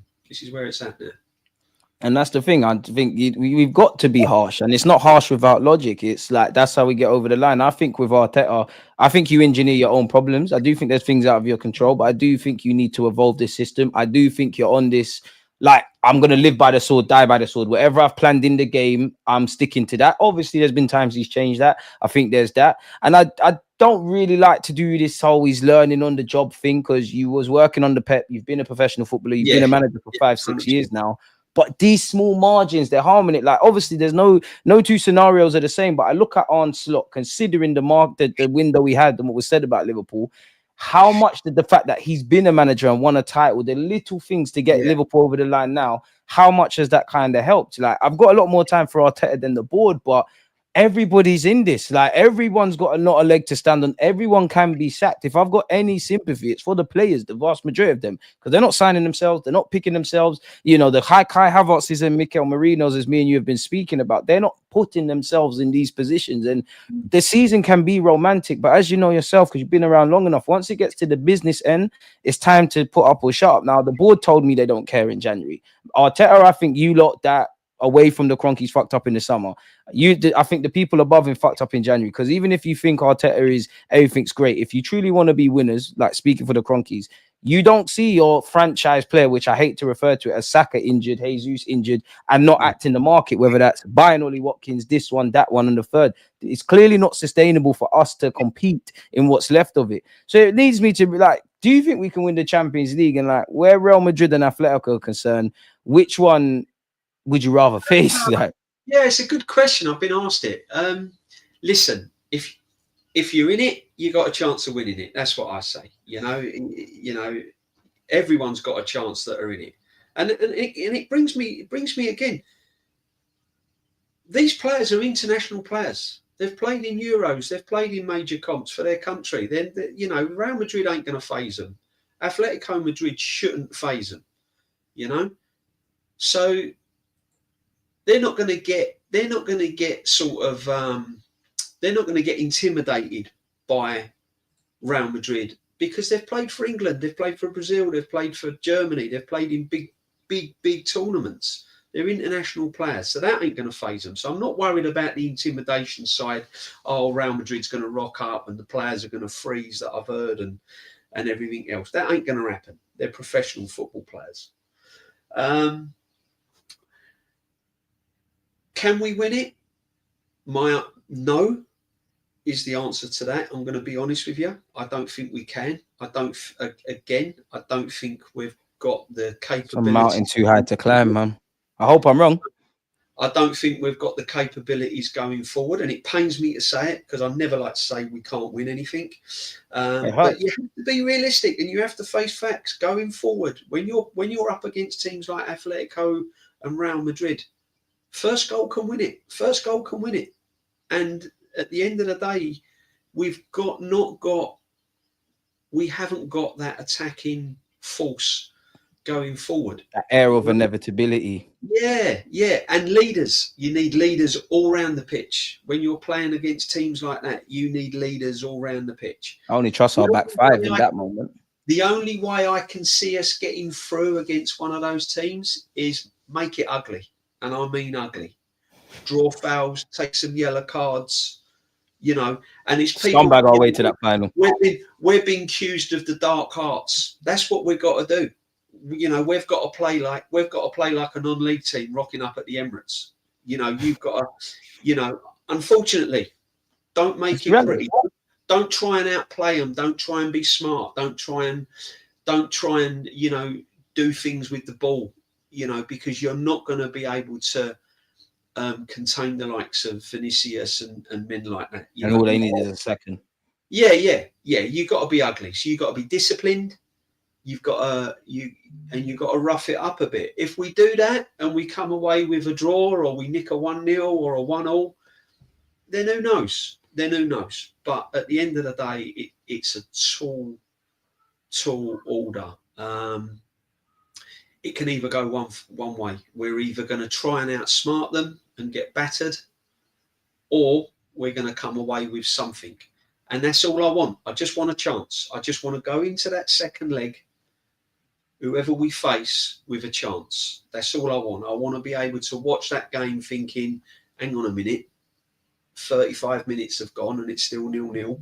And that's the thing. I think we've got to be harsh, and it's not harsh without logic. It's like that's how we get over the line. I think with Arteta, I think you engineer your own problems. I do think there's things out of your control, but I do think you need to evolve this system. I do think you're on this, like, I'm going to live by the sword, die by the sword. Whatever I've planned in the game, I'm sticking to that. Obviously, there's been times he's changed that. I think there's that. And I don't really like to do this always learning on the job thing, because you was working on the Pep. You've been a professional footballer. You've been a manager for 5-6 years now. But these small margins, they're harming it. Like, obviously, there's no 2 scenarios are the same. But I look at Arne Slot, considering the window we had and what was said about Liverpool. How much did the fact that he's been a manager and won a title, the little things to get Liverpool over the line now, how much has that kind of helped? Like, I've got a lot more time for Arteta than the board, but everybody's in this. Like, everyone's got not a leg to stand on. Everyone can be sacked. If I've got any sympathy, it's for the players, the vast majority of them, because they're not signing themselves, they're not picking themselves. You know, the Kai Havertz's and Mikel Marino's, as me and you have been speaking about, they're not putting themselves in these positions. And the season can be romantic, but as you know yourself, because you've been around long enough, once it gets to the business end, it's time to put up or shut up. Now, the board told me they don't care in January. Arteta, I think you lot that away from the Cronkies fucked up in the summer. I think the people above him fucked up in January, because even if you think Arteta is everything's great, if you truly want to be winners, like speaking for the Cronkies, you don't see your franchise player, which I hate to refer to it as Saka injured, Jesus injured, and not acting the market, whether that's buying Ollie Watkins, this one, that one, and the third. It's clearly not sustainable for us to compete in what's left of it. So it leads me to be like, do you think we can win the Champions League? And like, where Real Madrid and Atletico are concerned, which one would you rather face? Like, yeah, it's a good question. I've been asked it. Listen, if you're in it, you got a chance of winning it. That's what I say. You know, everyone's got a chance that are in it, and it brings me again. These players are international players. They've played in Euros. They've played in major comps for their country. Then you know, Real Madrid ain't going to faze them. Atletico Madrid shouldn't faze them. You know, so they're not going to get intimidated by Real Madrid, because they've played for England, they've played for Brazil, they've played for Germany, they've played in big tournaments. They're international players, so that ain't going to faze them. So I'm not worried about the intimidation side. Oh, Real Madrid's going to rock up and the players are going to freeze, that I've heard, and everything else. That ain't going to happen. They're professional football players. Can we win it? No is the answer to that. I'm going to be honest with you. I don't think we can. I don't think we've got the capability. Some mountain too high to climb, man. I hope I'm wrong. I don't think we've got the capabilities going forward, and it pains me to say it, because I never like to say we can't win anything. But you have to be realistic, and you have to face facts going forward. When you're up against teams like Atletico and Real Madrid, first goal can win it. And at the end of the day, we've not got we haven't got that attacking force going forward. That air of inevitability. Yeah. And leaders. You need leaders all around the pitch. When you're playing against teams like that, you need leaders all around the pitch. I only trust our back five in that moment. The only way I can see us getting through against one of those teams is make it ugly. And I mean ugly. Draw fouls, take some yellow cards, you know, and it's people scumbag our way to that final. We're being accused of the dark arts. That's what we've got to do. You know, we've got to play like a non-league team rocking up at the Emirates. You know, you've got to, you know, unfortunately, don't make it pretty. Don't try and outplay them. Don't try and be smart. Don't try and you know, do things with the ball. You know, because you're not going to be able to contain the likes of Vinicius and men like that. And all they need is a second. Yeah. You've got to be ugly. So you've got to be disciplined. You've got to rough it up a bit. If we do that and we come away with a draw, or we nick a 1-0 or a 1-1, then who knows? But at the end of the day, it's a tall order. It can either go one way. We're either going to try and outsmart them and get battered, or we're going to come away with something. And that's all I want. I just want a chance. I just want to go into that second leg, whoever we face, with a chance. That's all I want. I want to be able to watch that game thinking, hang on a minute, 35 minutes have gone and it's still 0-0.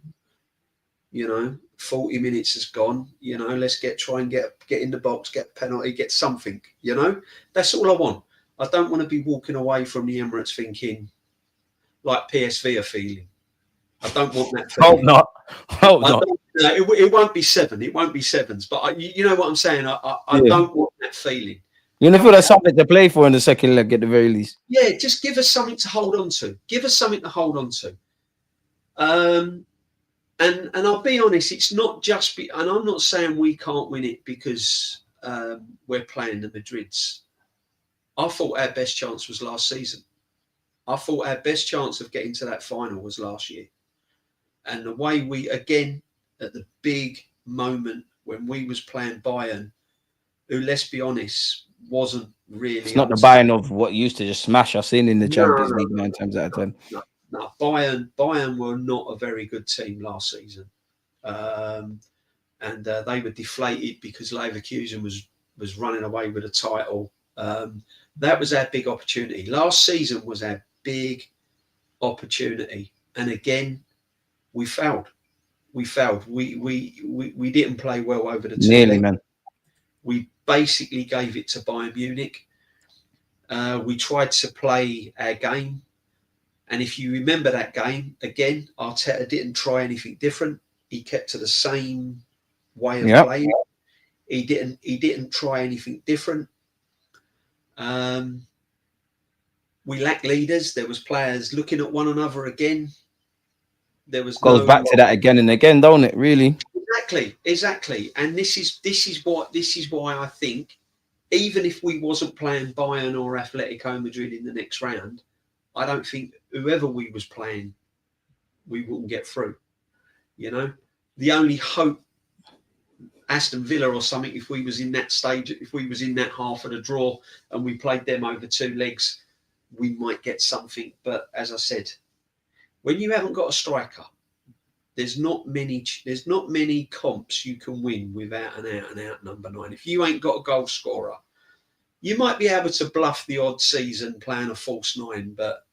You know, 40 minutes has gone. You know, let's try and get in the box, get a penalty, get something. You know, that's all I want. I don't want to be walking away from the Emirates thinking like PSV are feeling. I don't want that feeling. Hope not. It won't be 7. It won't be 7s. But you know what I'm saying? I don't want that feeling. You're going to feel there's something to play for in the second leg at the very least. Yeah, just give us something to hold on to. And I'll be honest, it's not just and I'm not saying we can't win it because we're playing the Madrids. I thought our best chance was last season. I thought our best chance of getting to that final was last year. And the way we, again, at the big moment when we was playing Bayern, who, let's be honest, wasn't really... It's not the Bayern of what used to just smash us in the Champions League 9 times out of 10. No, Bayern were not a very good team last season. And they were deflated because Leverkusen was running away with a title. That was our big opportunity. Last season was our big opportunity. And again, we failed. We didn't play well over the 2 Nearly, man. We basically gave it to Bayern Munich. We tried to play our game. And if you remember that game, again, Arteta didn't try anything different. He kept to the same way of playing. He didn't try anything different. We lacked leaders. There was players looking at one another again. There was goes back to that again and again, don't it? Really? Exactly. And this is why I think, even if we wasn't playing Bayern or Atletico Madrid in the next round, I don't think whoever we was playing, we wouldn't get through. You know, the only hope, Aston Villa or something, if we was in that stage, if we was in that half of the draw and we played them over 2 legs, we might get something. But as I said, when you haven't got a striker, there's not many comps you can win without an out-and-out number 9. If you ain't got a goal scorer, you might be able to bluff the odd season playing a false 9, but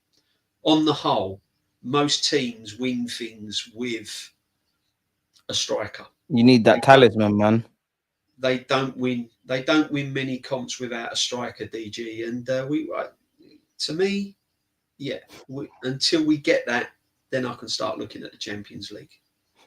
on the whole, most teams win things with a striker. You need that talisman, man. They don't win many comps without a striker, DG. And to me, until we get that, then I can start looking at the Champions League.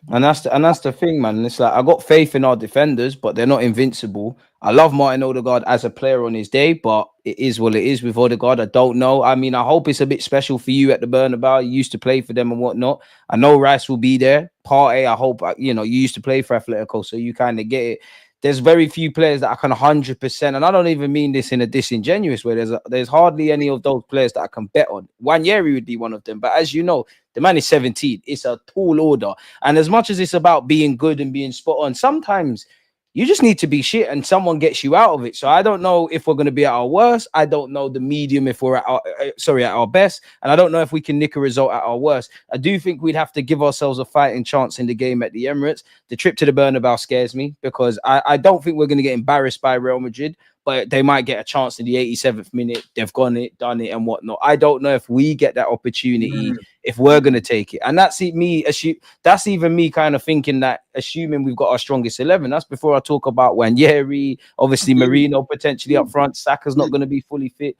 And that's the thing, man. It's like I got faith in our defenders, but they're not invincible. I love Martin Odegaard as a player on his day, but it is what it is with Odegaard. I don't know. I mean, I hope it's a bit special for you at the Bernabeu. You used to play for them and whatnot. I know Rice will be there. Partey, I hope, you used to play for Atletico, so you kind of get it. There's very few players that I can 100%, and I don't even mean this in a disingenuous way. There's hardly any of those players that I can bet on. Wanyeri would be one of them, but as you know, The man is 17. It's a tall order. And as much as it's about being good and being spot on, sometimes you just need to be shit and someone gets you out of it. So I don't know if we're going to be at our worst. I don't know the medium if we're at our best. And I don't know if we can nick a result at our worst. I do think we'd have to give ourselves a fighting chance in the game at the Emirates. The trip to the Bernabeu scares me because I don't think we're going to get embarrassed by Real Madrid, but they might get a chance in the 87th minute. They've done it and whatnot. I don't know if we get that opportunity, if we're going to take it. And that's even me kind of thinking that, assuming we've got our strongest 11. That's before I talk about Wanyeri, obviously Marino potentially up front. Saka's not going to be fully fit.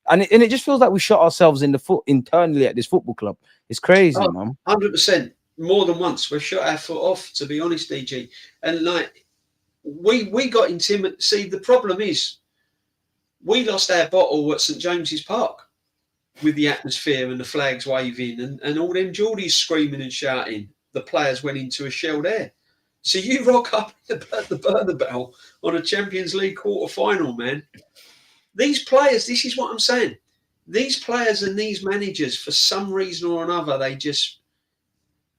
And it just feels like we shot ourselves in the foot internally at this football club. It's crazy, man. 100%. More than once. We've shot our foot off, to be honest, DG. And like, we got intimidated. See, the problem is we lost our bottle at St James's Park with the atmosphere and the flags waving and all them Geordies screaming and shouting. The players went into a shelled air. So you rock up at the Bernabeu on a Champions League quarter-final, man. These players, this is what I'm saying. These players and these managers, for some reason or another, they just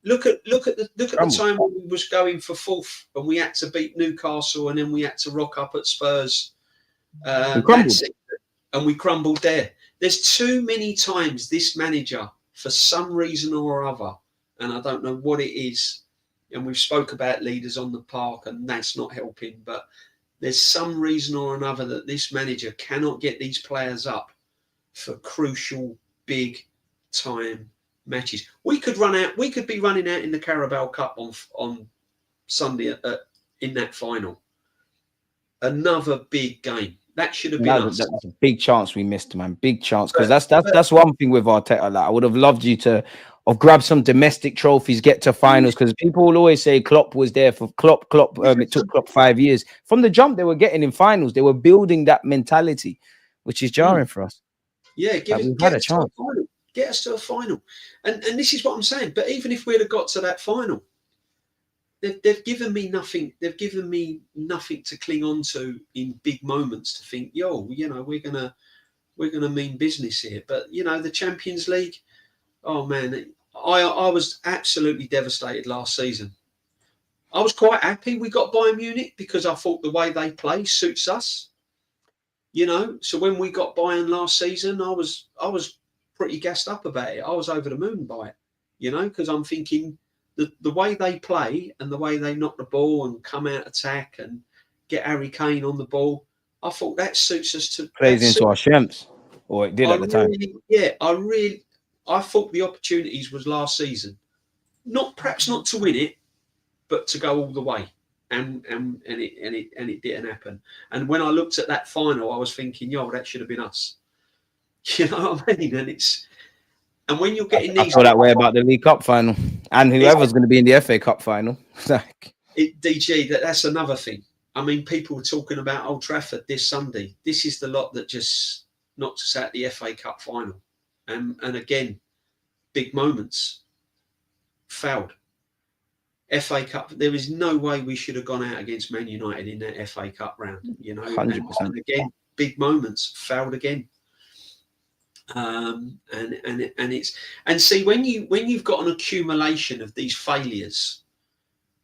look at the time when we was going for fourth and we had to beat Newcastle and then we had to rock up at Spurs. And we crumbled there. There's too many times this manager, for some reason or other, and I don't know what it is, and we've spoke about leaders on the park and that's not helping, but there's some reason or another that this manager cannot get these players up for crucial big time matches. We could be running out in the Carabao Cup on Sunday in that final. Another big game. That should have been us. That's a big chance we missed, man. Big chance. Because that's one thing with Arteta. Like, I would have loved you to have grabbed some domestic trophies, get to finals. Because people will always say Klopp was there for Klopp. It took Klopp 5 years. From the jump, they were getting in finals. They were building that mentality, which is jarring for us. Yeah, get us to a final. And this is what I'm saying. But even if we'd have got to that final, they've given me nothing. They've given me nothing to cling on to in big moments to think, we're gonna mean business here. But the Champions League, oh man, I was absolutely devastated last season. I was quite happy we got Bayern Munich because I thought the way they play suits us. So when we got Bayern last season, I was pretty gassed up about it. I was over the moon by it, because I'm thinking the way they play and the way they knock the ball and come out attack and get Harry Kane on the ball, I thought that suits us to plays into our strengths, or it did at the time. I thought the opportunities was last season, perhaps not to win it, but to go all the way, and it didn't happen. And when I looked at that final, I was thinking, that should have been us. You know what I mean? And when you're getting these, I feel that way about the League Cup final and whoever's going to be in the FA Cup final. DG, that's another thing. I mean, people were talking about Old Trafford this Sunday. This is the lot that just knocked us out the FA Cup final. And again, big moments. Fouled. FA Cup, there is no way we should have gone out against Man United in that FA Cup round. 100%. And again, big moments. Fouled again. And see, when you've got an accumulation of these failures,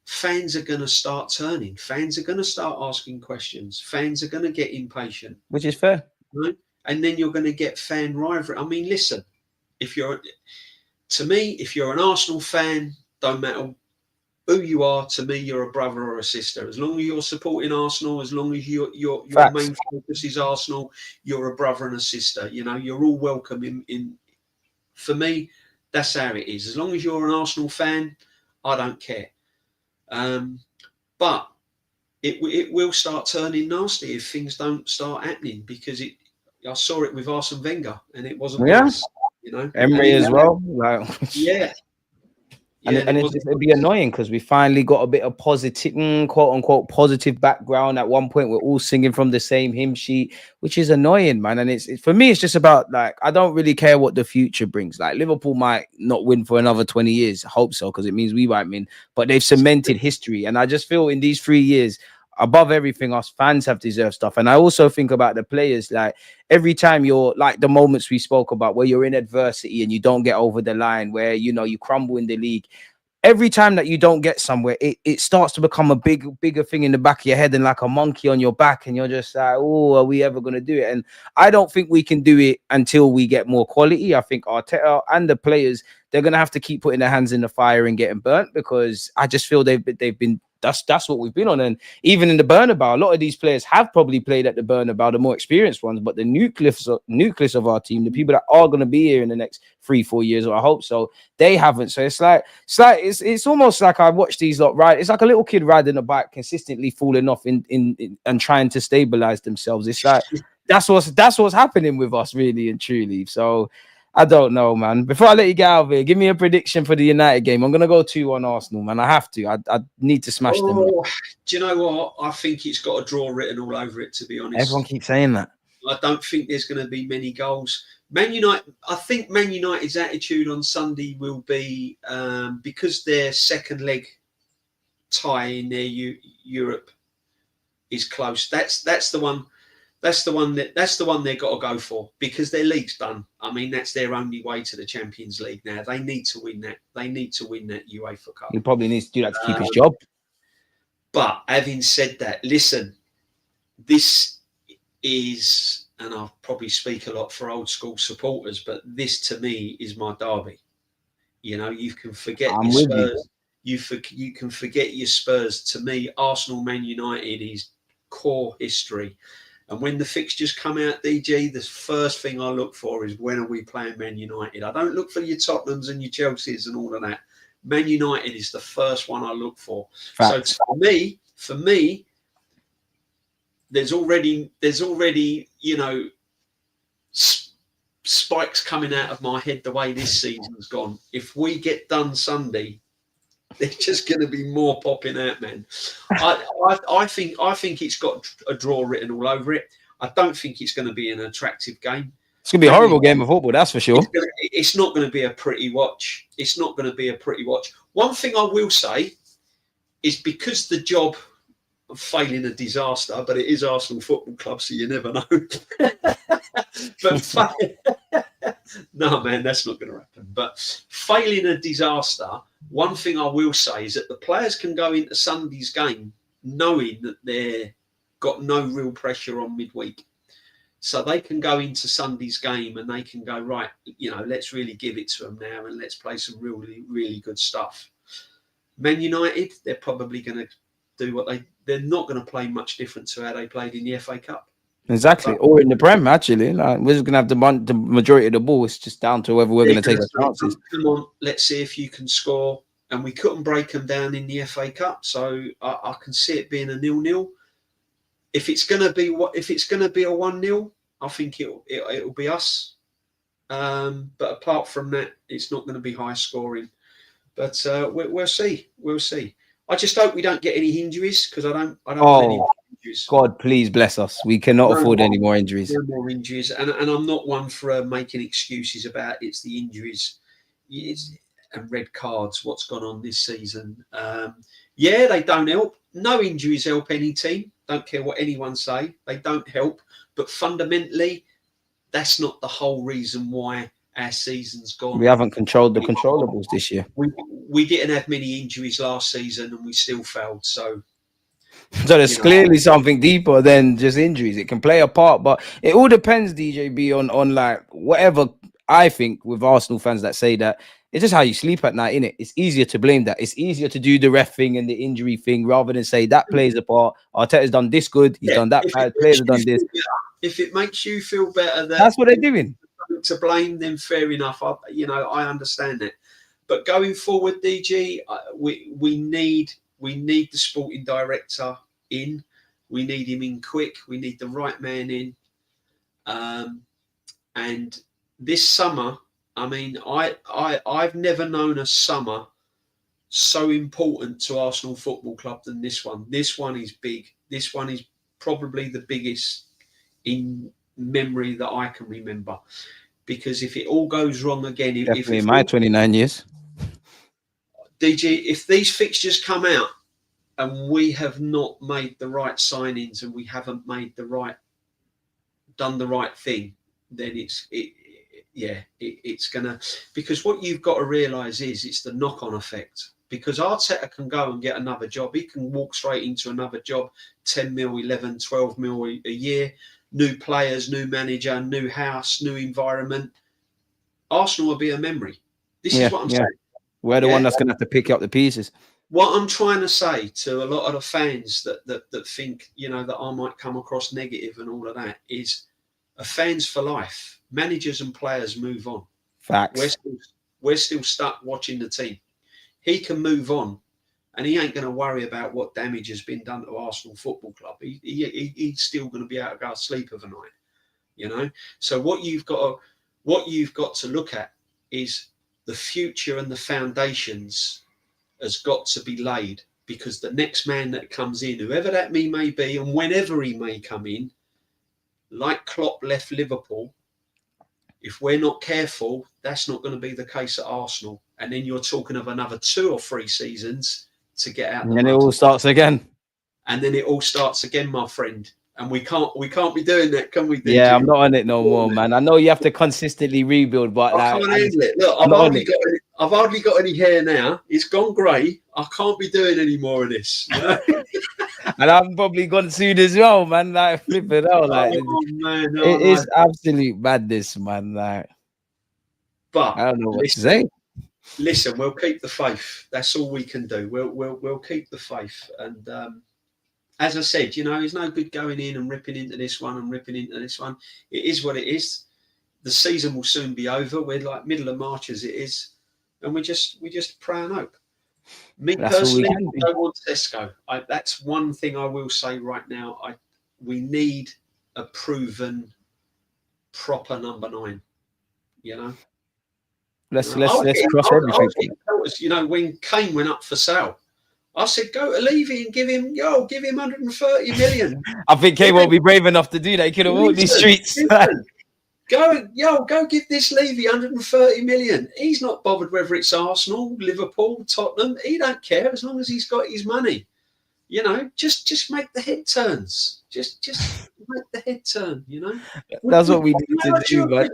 fans are going to start turning. Fans are going to start asking questions. Fans are going to get impatient, which is fair. Right? And then you're going to get fan rivalry. I mean, listen, if you're an Arsenal fan, don't matter who you are, to me, you're a brother or a sister. As long as you're supporting Arsenal, as long as your main focus is Arsenal, you're a brother and a sister. You're all welcome in. For me, that's how it is. As long as you're an Arsenal fan, I don't care. But it will start turning nasty if things don't start happening, because I saw it with Arsene Wenger and it wasn't nice. Emery as well. Yeah. And it'd be annoying because we finally got a bit of positive, quote unquote, positive background. At one point, we're all singing from the same hymn sheet, which is annoying, man. And it's for me, it's just about, like, I don't really care what the future brings. Like, Liverpool might not win for another 20 years. I hope so, because it means we might win. But they've cemented history. And I just feel in these 3 years, above everything, us fans have deserved stuff. And I also think about the players. Like every time you're like the moments we spoke about, where you're in adversity and you don't get over the line, where you know you crumble in the league. Every time that you don't get somewhere, it starts to become a bigger thing in the back of your head and like a monkey on your back. And you're just like, oh, are we ever going to do it? And I don't think we can do it until we get more quality. I think Arteta and the players, they're going to have to keep putting their hands in the fire and getting burnt, because I just feel they've been, that's what we've been on. And even in the Bernabeu, a lot of these players have probably played at the Bernabeu, the more experienced ones, but the nucleus of our team, the people that are going to be here in the next 3-4 years, or I hope so, they haven't. So it's almost like I watch these lot ride. It's like a little kid riding a bike, consistently falling off in and trying to stabilize themselves. It's like that's what's happening with us, really and truly. So I don't know, man. Before I let you get out of here, give me a prediction for the United game. I'm going to go 2-1 Arsenal, man. I have to. I need to smash them. Man. Do you know what? I think it's got a draw written all over it, to be honest. Everyone keeps saying that. I don't think there's going to be many goals. I think Man United's attitude on Sunday will be, because their second leg tie in their Europe is close. That's the one. That's the one they've got to go for, because their league's done. I mean, that's their only way to the Champions League now. They need to win that. They need to win that UEFA Cup. He probably needs to do that to keep his job. But having said that, listen, this is, and I'll probably speak a lot for old school supporters, but this to me is my derby. You know, you can forget your Spurs. You can forget your Spurs. To me, Arsenal, Man United is core history. And when the fixtures come out, DG, the first thing I look for is, when are we playing Man United? I don't look for your Tottenhams and your Chelseas and all of that. Man United is the first one I look for. Facts. So for me, there's already you know, spikes coming out of my head the way this season's gone. If we get done Sunday, there's just going to be more popping out, man. I think it's got a draw written all over it. I don't think it's going to be an attractive game. It's going to be a horrible game of football, that's for sure. It's not going to be a pretty watch. It's not going to be a pretty watch. One thing I will say is, because the job of failing a disaster, but it is Arsenal Football Club, so you never know. But no, man, that's not going to happen. But failing a disaster, one thing I will say is that the players can go into Sunday's game knowing that they've got no real pressure on midweek. So they can go into Sunday's game and they can go, right, you know, let's really give it to them now and let's play some really, really good stuff. Man United, they're probably going to do what they're not going to play much different to how they played in the FA Cup. Exactly, or in the Prem, actually. Like, we're just going to have the majority of the ball. It's just down to whether we're going to take our chances. Come on, let's see if you can score. And we couldn't break them down in the FA Cup, so I can see it being a 0-0. If it's going to be a 1-0, I think it'll be us. But apart from that, it's not going to be high scoring. But we'll see. We'll see. I just hope we don't get any injuries, because I don't want any injuries. God, please bless us. We cannot afford any more injuries. No more injuries. And I'm not one for making excuses about it's the injuries and red cards, what's gone on this season. Yeah, they don't help. No injuries help any team. Don't care what anyone say. They don't help. But fundamentally, that's not the whole reason why our season's gone. We haven't controlled the controllables this year. We didn't have many injuries last season and we still failed. So there's clearly something deeper than just injuries. It can play a part, but it all depends, DJB, on like whatever. I think with Arsenal fans that say that, it's just how you sleep at night, innit? It's easier to blame that. It's easier to do the ref thing and the injury thing rather than say that plays a part. Arteta's done this good. He's done that bad. Players have done this. If it makes you feel better, that's what they're doing. To blame them, fair enough. I understand it. But going forward, DG, we need the sporting director in. We need him in quick. We need the right man in. And this summer, I mean, I've never known a summer so important to Arsenal Football Club than this one. This one is big. This one is probably the biggest in memory that I can remember. Because if it all goes wrong again, definitely in my 29 years, DG, if these fixtures come out and we have not made the right signings, and we haven't done the right thing, then it's gonna, because what you've got to realise is it's the knock-on effect. Because Arteta can go and get another job, he can walk straight into another job, 10 mil, 11, 12 mil a year, new players, new manager, new house, new environment. Arsenal will be a memory. This is what I'm saying. We're the one that's going to have to pick up the pieces. What I'm trying to say to a lot of the fans that think, you know, that I might come across negative and all of that is a fans for life. Managers and players move on. Facts. We're still stuck watching the team. He can move on, and he ain't going to worry about what damage has been done to Arsenal Football Club. He's still going to be able to go to sleep of a night, you know. So what you've got to look at is the future, and the foundations has got to be laid, because the next man that comes in, whoever that may be, and whenever he may come in, like Klopp left Liverpool, if we're not careful, that's not going to be the case at Arsenal. And then you're talking of another 2 or 3 seasons to get out. And then it all starts again. And then it all starts again, my friend. And we can't be doing that, can we? DJ? Yeah, I'm not on it no more, man. I know you have to consistently rebuild, but I can't handle it. Look, I've hardly got any hair now. It's gone grey. I can't be doing any more of this. You know? And I'm probably gone soon as well, man. Like, flip it out. Like, it is absolute madness, man. Like, but I don't know what to say. Listen, we'll keep the faith. That's all we can do. We'll keep the faith. And as I said, you know, it's no good going in and ripping into this one and ripping into this one. It is what it is. The season will soon be over. We're like middle of March as it is, and we just pray and hope. Me personally, I don't want Sesko. That's one thing I will say right now. We need a proven, proper number 9. You know. Let's cross everything. You know, when Kane went up for sale, I said, go to Levy and give him 130 million. I think Kane won't be brave enough to do that. He could have walked these streets. Go give this Levy 130 million. He's not bothered whether it's Arsenal, Liverpool, Tottenham. He don't care as long as he's got his money. You know, just make the head turns. Just make the head turn, you know. That's what we need to do, man.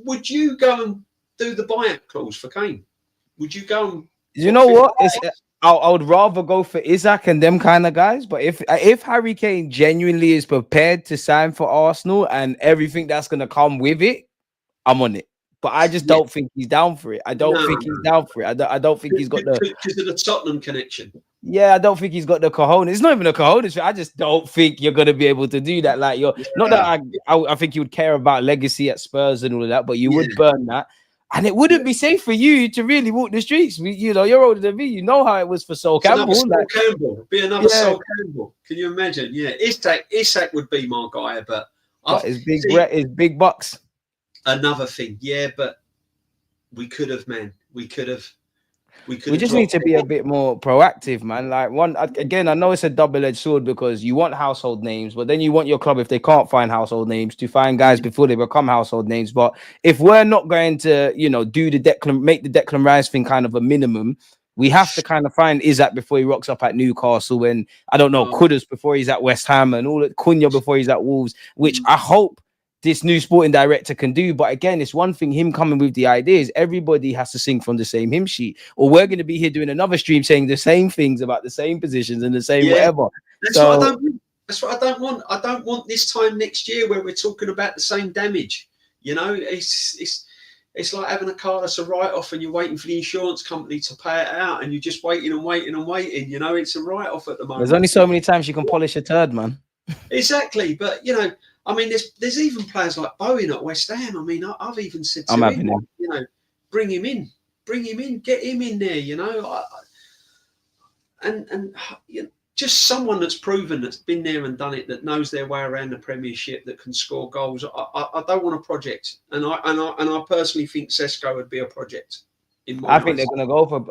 Would you go and do the buyout clause for Kane? Would you go and... You know what? I would rather go for Isaac and them kind of guys. But if Harry Kane genuinely is prepared to sign for Arsenal and everything that's going to come with it, I'm on it. But I just don't think he's down for it. I don't think he's down for it. I don't think he's got the... Because of the Tottenham connection. Yeah, I don't think he's got the cojones. It's not even a cojones. I just don't think you're going to be able to do that. Like, not that I think you would care about legacy at Spurs and all of that, but you would burn that. And it wouldn't be safe for you to really walk the streets. You know, you're older than me. You know how it was for Sol Campbell. Be another Sol Campbell. Can you imagine? Yeah, Isak would be my guy, but it's big bucks. Another thing, but we could have, man. We just need to be a bit more proactive, man. Like again, I know it's a double-edged sword because you want household names, but then you want your club, if they can't find household names, to find guys before they become household names. But if we're not going to, you know, do make the Declan Rice thing kind of a minimum, we have to kind of find Isak before he rocks up at Newcastle, and I don't know, Kudus before he's at West Ham, and all that, Cunha before he's at Wolves, which I hope this new sporting director can do. But again, it's one thing him coming with the ideas. Everybody has to sing from the same hymn sheet, or we're going to be here doing another stream saying the same things about the same positions and the same whatever. That's what I don't want. I don't want this time next year where we're talking about the same damage. You know, it's like having a car that's a write-off and you're waiting for the insurance company to pay it out, and you're just waiting and waiting and waiting. You know, it's a write-off at the moment. There's only so many times you can polish a turd, man. Exactly, but you know, I mean, there's even players like Bowen at West Ham. I mean, I've even said to him, you know, bring him in, get him in there, you know. And you know, just someone that's proven, that's been there and done it, that knows their way around the Premiership, that can score goals. I don't want a project, and I personally think Sesko would be a project. I think they're gonna go for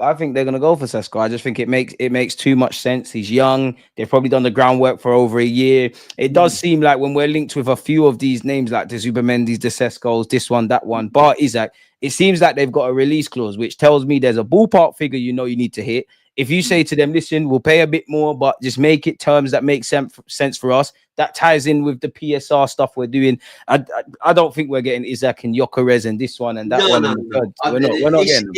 Sesko. I just think it makes too much sense. He's young. They've probably done the groundwork for over a year. It does seem like when we're linked with a few of these names, like the Zubamendi's, the Seskos, this one, that one, Bar Isaac, it seems like they've got a release clause, which tells me there's a ballpark figure you need to hit. If you say to them, listen, we'll pay a bit more, but just make it terms that make sense for us, that ties in with the PSR stuff we're doing. I don't think we're getting Isaac and Gyökeres and this one and that one. No. We're not getting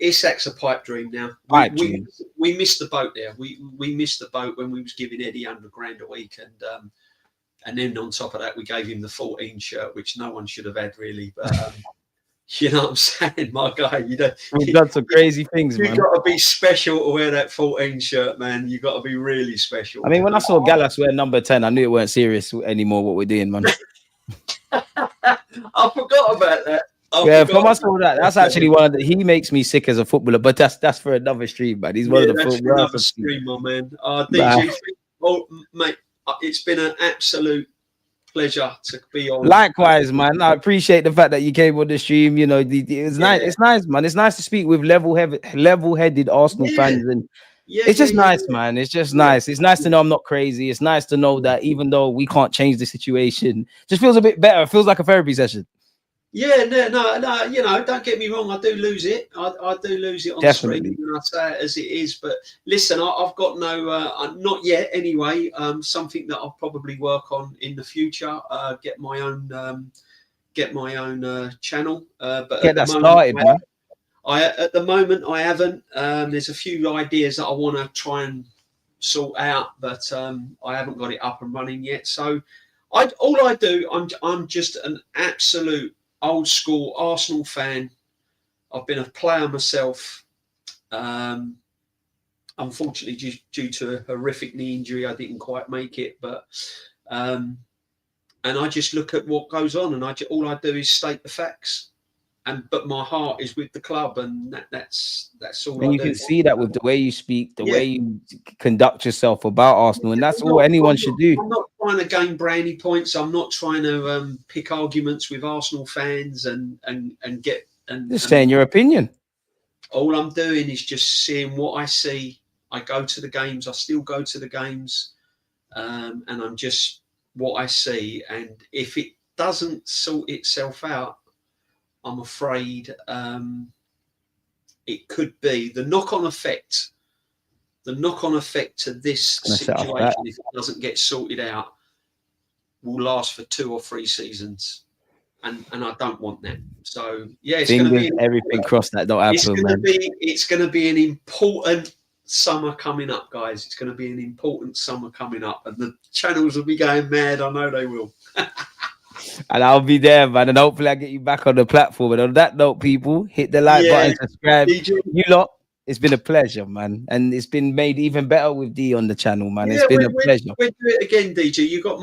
Isak's a pipe dream now. We missed the boat there. We missed the boat when we was giving Eddie £100,000 a week, and then on top of that, we gave him the 14 shirt, which no one should have had really. But you know what I'm saying, my guy? You've done some crazy things, man. You've got to be special to wear that 14 shirt, man. You've got to be really special. I mean, when I saw Gallas wear number 10, I knew it weren't serious anymore what we're doing, man. I forgot about that. From I saw that, that's actually one of the. He makes me sick as a footballer, but that's for another stream, man. He's one of the another stream, my man. DJ, mate, it's been an absolute pleasure to be on. Likewise, man. I appreciate the fact that you came on the stream. You know, it's nice. It's nice, man. It's nice to speak with level-headed Arsenal fans, and it's just nice, man. It's just nice. It's nice to know I'm not crazy. It's nice to know that even though we can't change the situation, it just feels a bit better. It feels like a therapy session. Yeah, no. You know, don't get me wrong. I do lose it. I do lose it on the stream, and I say it as it is. But listen, I've got no, not yet anyway. Something that I'll probably work on in the future. Get my own channel. But get that started, man. At the moment I haven't. There's a few ideas that I want to try and sort out, but I haven't got it up and running yet. So I'm just an absolute old school Arsenal fan. I've been a player myself. Unfortunately, due to a horrific knee injury, I didn't quite make it. But and I just look at what goes on, and all I do is state the facts. But my heart is with the club, and that's all. And you can see that with the way you speak, the way you conduct yourself about Arsenal, and that's all anyone should do. I'm not trying to gain brownie points. I'm not trying to pick arguments with Arsenal fans and just saying your opinion. All I'm doing is just seeing what I see. I go to the games. I still go to the games, and I'm just what I see. And if it doesn't sort itself out, I'm afraid it could be the knock-on effect to this situation, if it doesn't get sorted out, will last for 2 or 3 seasons, and I don't want that. So it's going to be everything crossed that don't happen, man. It's going to be an important summer coming up, guys. It's going to be an important summer coming up, and the channels will be going mad. I know they will. And I'll be there, man. And hopefully I get you back on the platform. And on that note, people, hit the like button, subscribe. DJ. You lot, it's been a pleasure, man. And it's been made even better with D on the channel, man. It's been a pleasure. We'll do it again, DJ. You got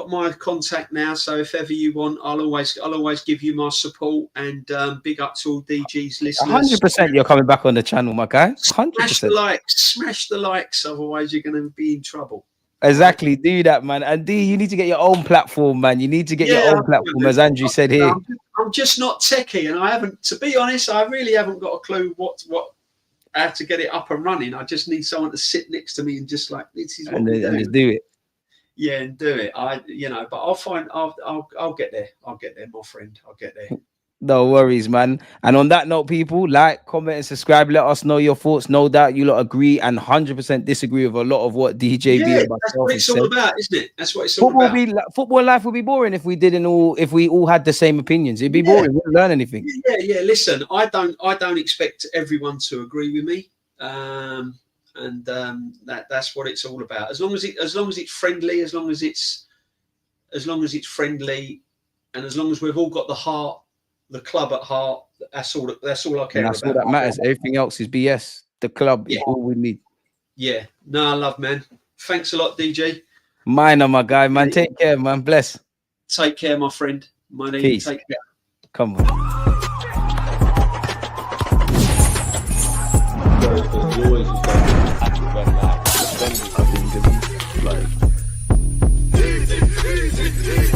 my contact now. So if ever you want, I'll always give you my support. And big up to all DG's listeners. 100% you're coming back on the channel, my guy. 100%. Smash the likes. Otherwise, you're going to be in trouble. Exactly, do that, man. And D, you need to get your own platform, man. You need to get your own platform, as Andrew said here. I'm just not techie, and I haven't, to be honest, I really haven't got a clue how to get it up and running. I just need someone to sit next to me and just like, this is what we do. And just do it. Yeah, and do it. But I'll get there. I'll get there, my friend. I'll get there. No worries, man. And on that note, people, like, comment, and subscribe. Let us know your thoughts. No doubt you lot agree and 100% disagree with a lot of what DJB and myself that's what it's all about, isn't it? That's what it's all about. Football life would be boring if we all had the same opinions. It'd be boring. We wouldn't learn anything. Yeah. Listen, I don't expect everyone to agree with me. That's what it's all about. As long as it's friendly, as long as it's friendly, and as long as we've all got the club at heart, that's all I care about. That's all that matters. Everything else is BS. The club is all we need. Yeah. No, I love, man. Thanks a lot, DJ. Mine, my guy, man. Take care, man. Bless. Take care, my friend. My name. Peace. Take care. Come on. I think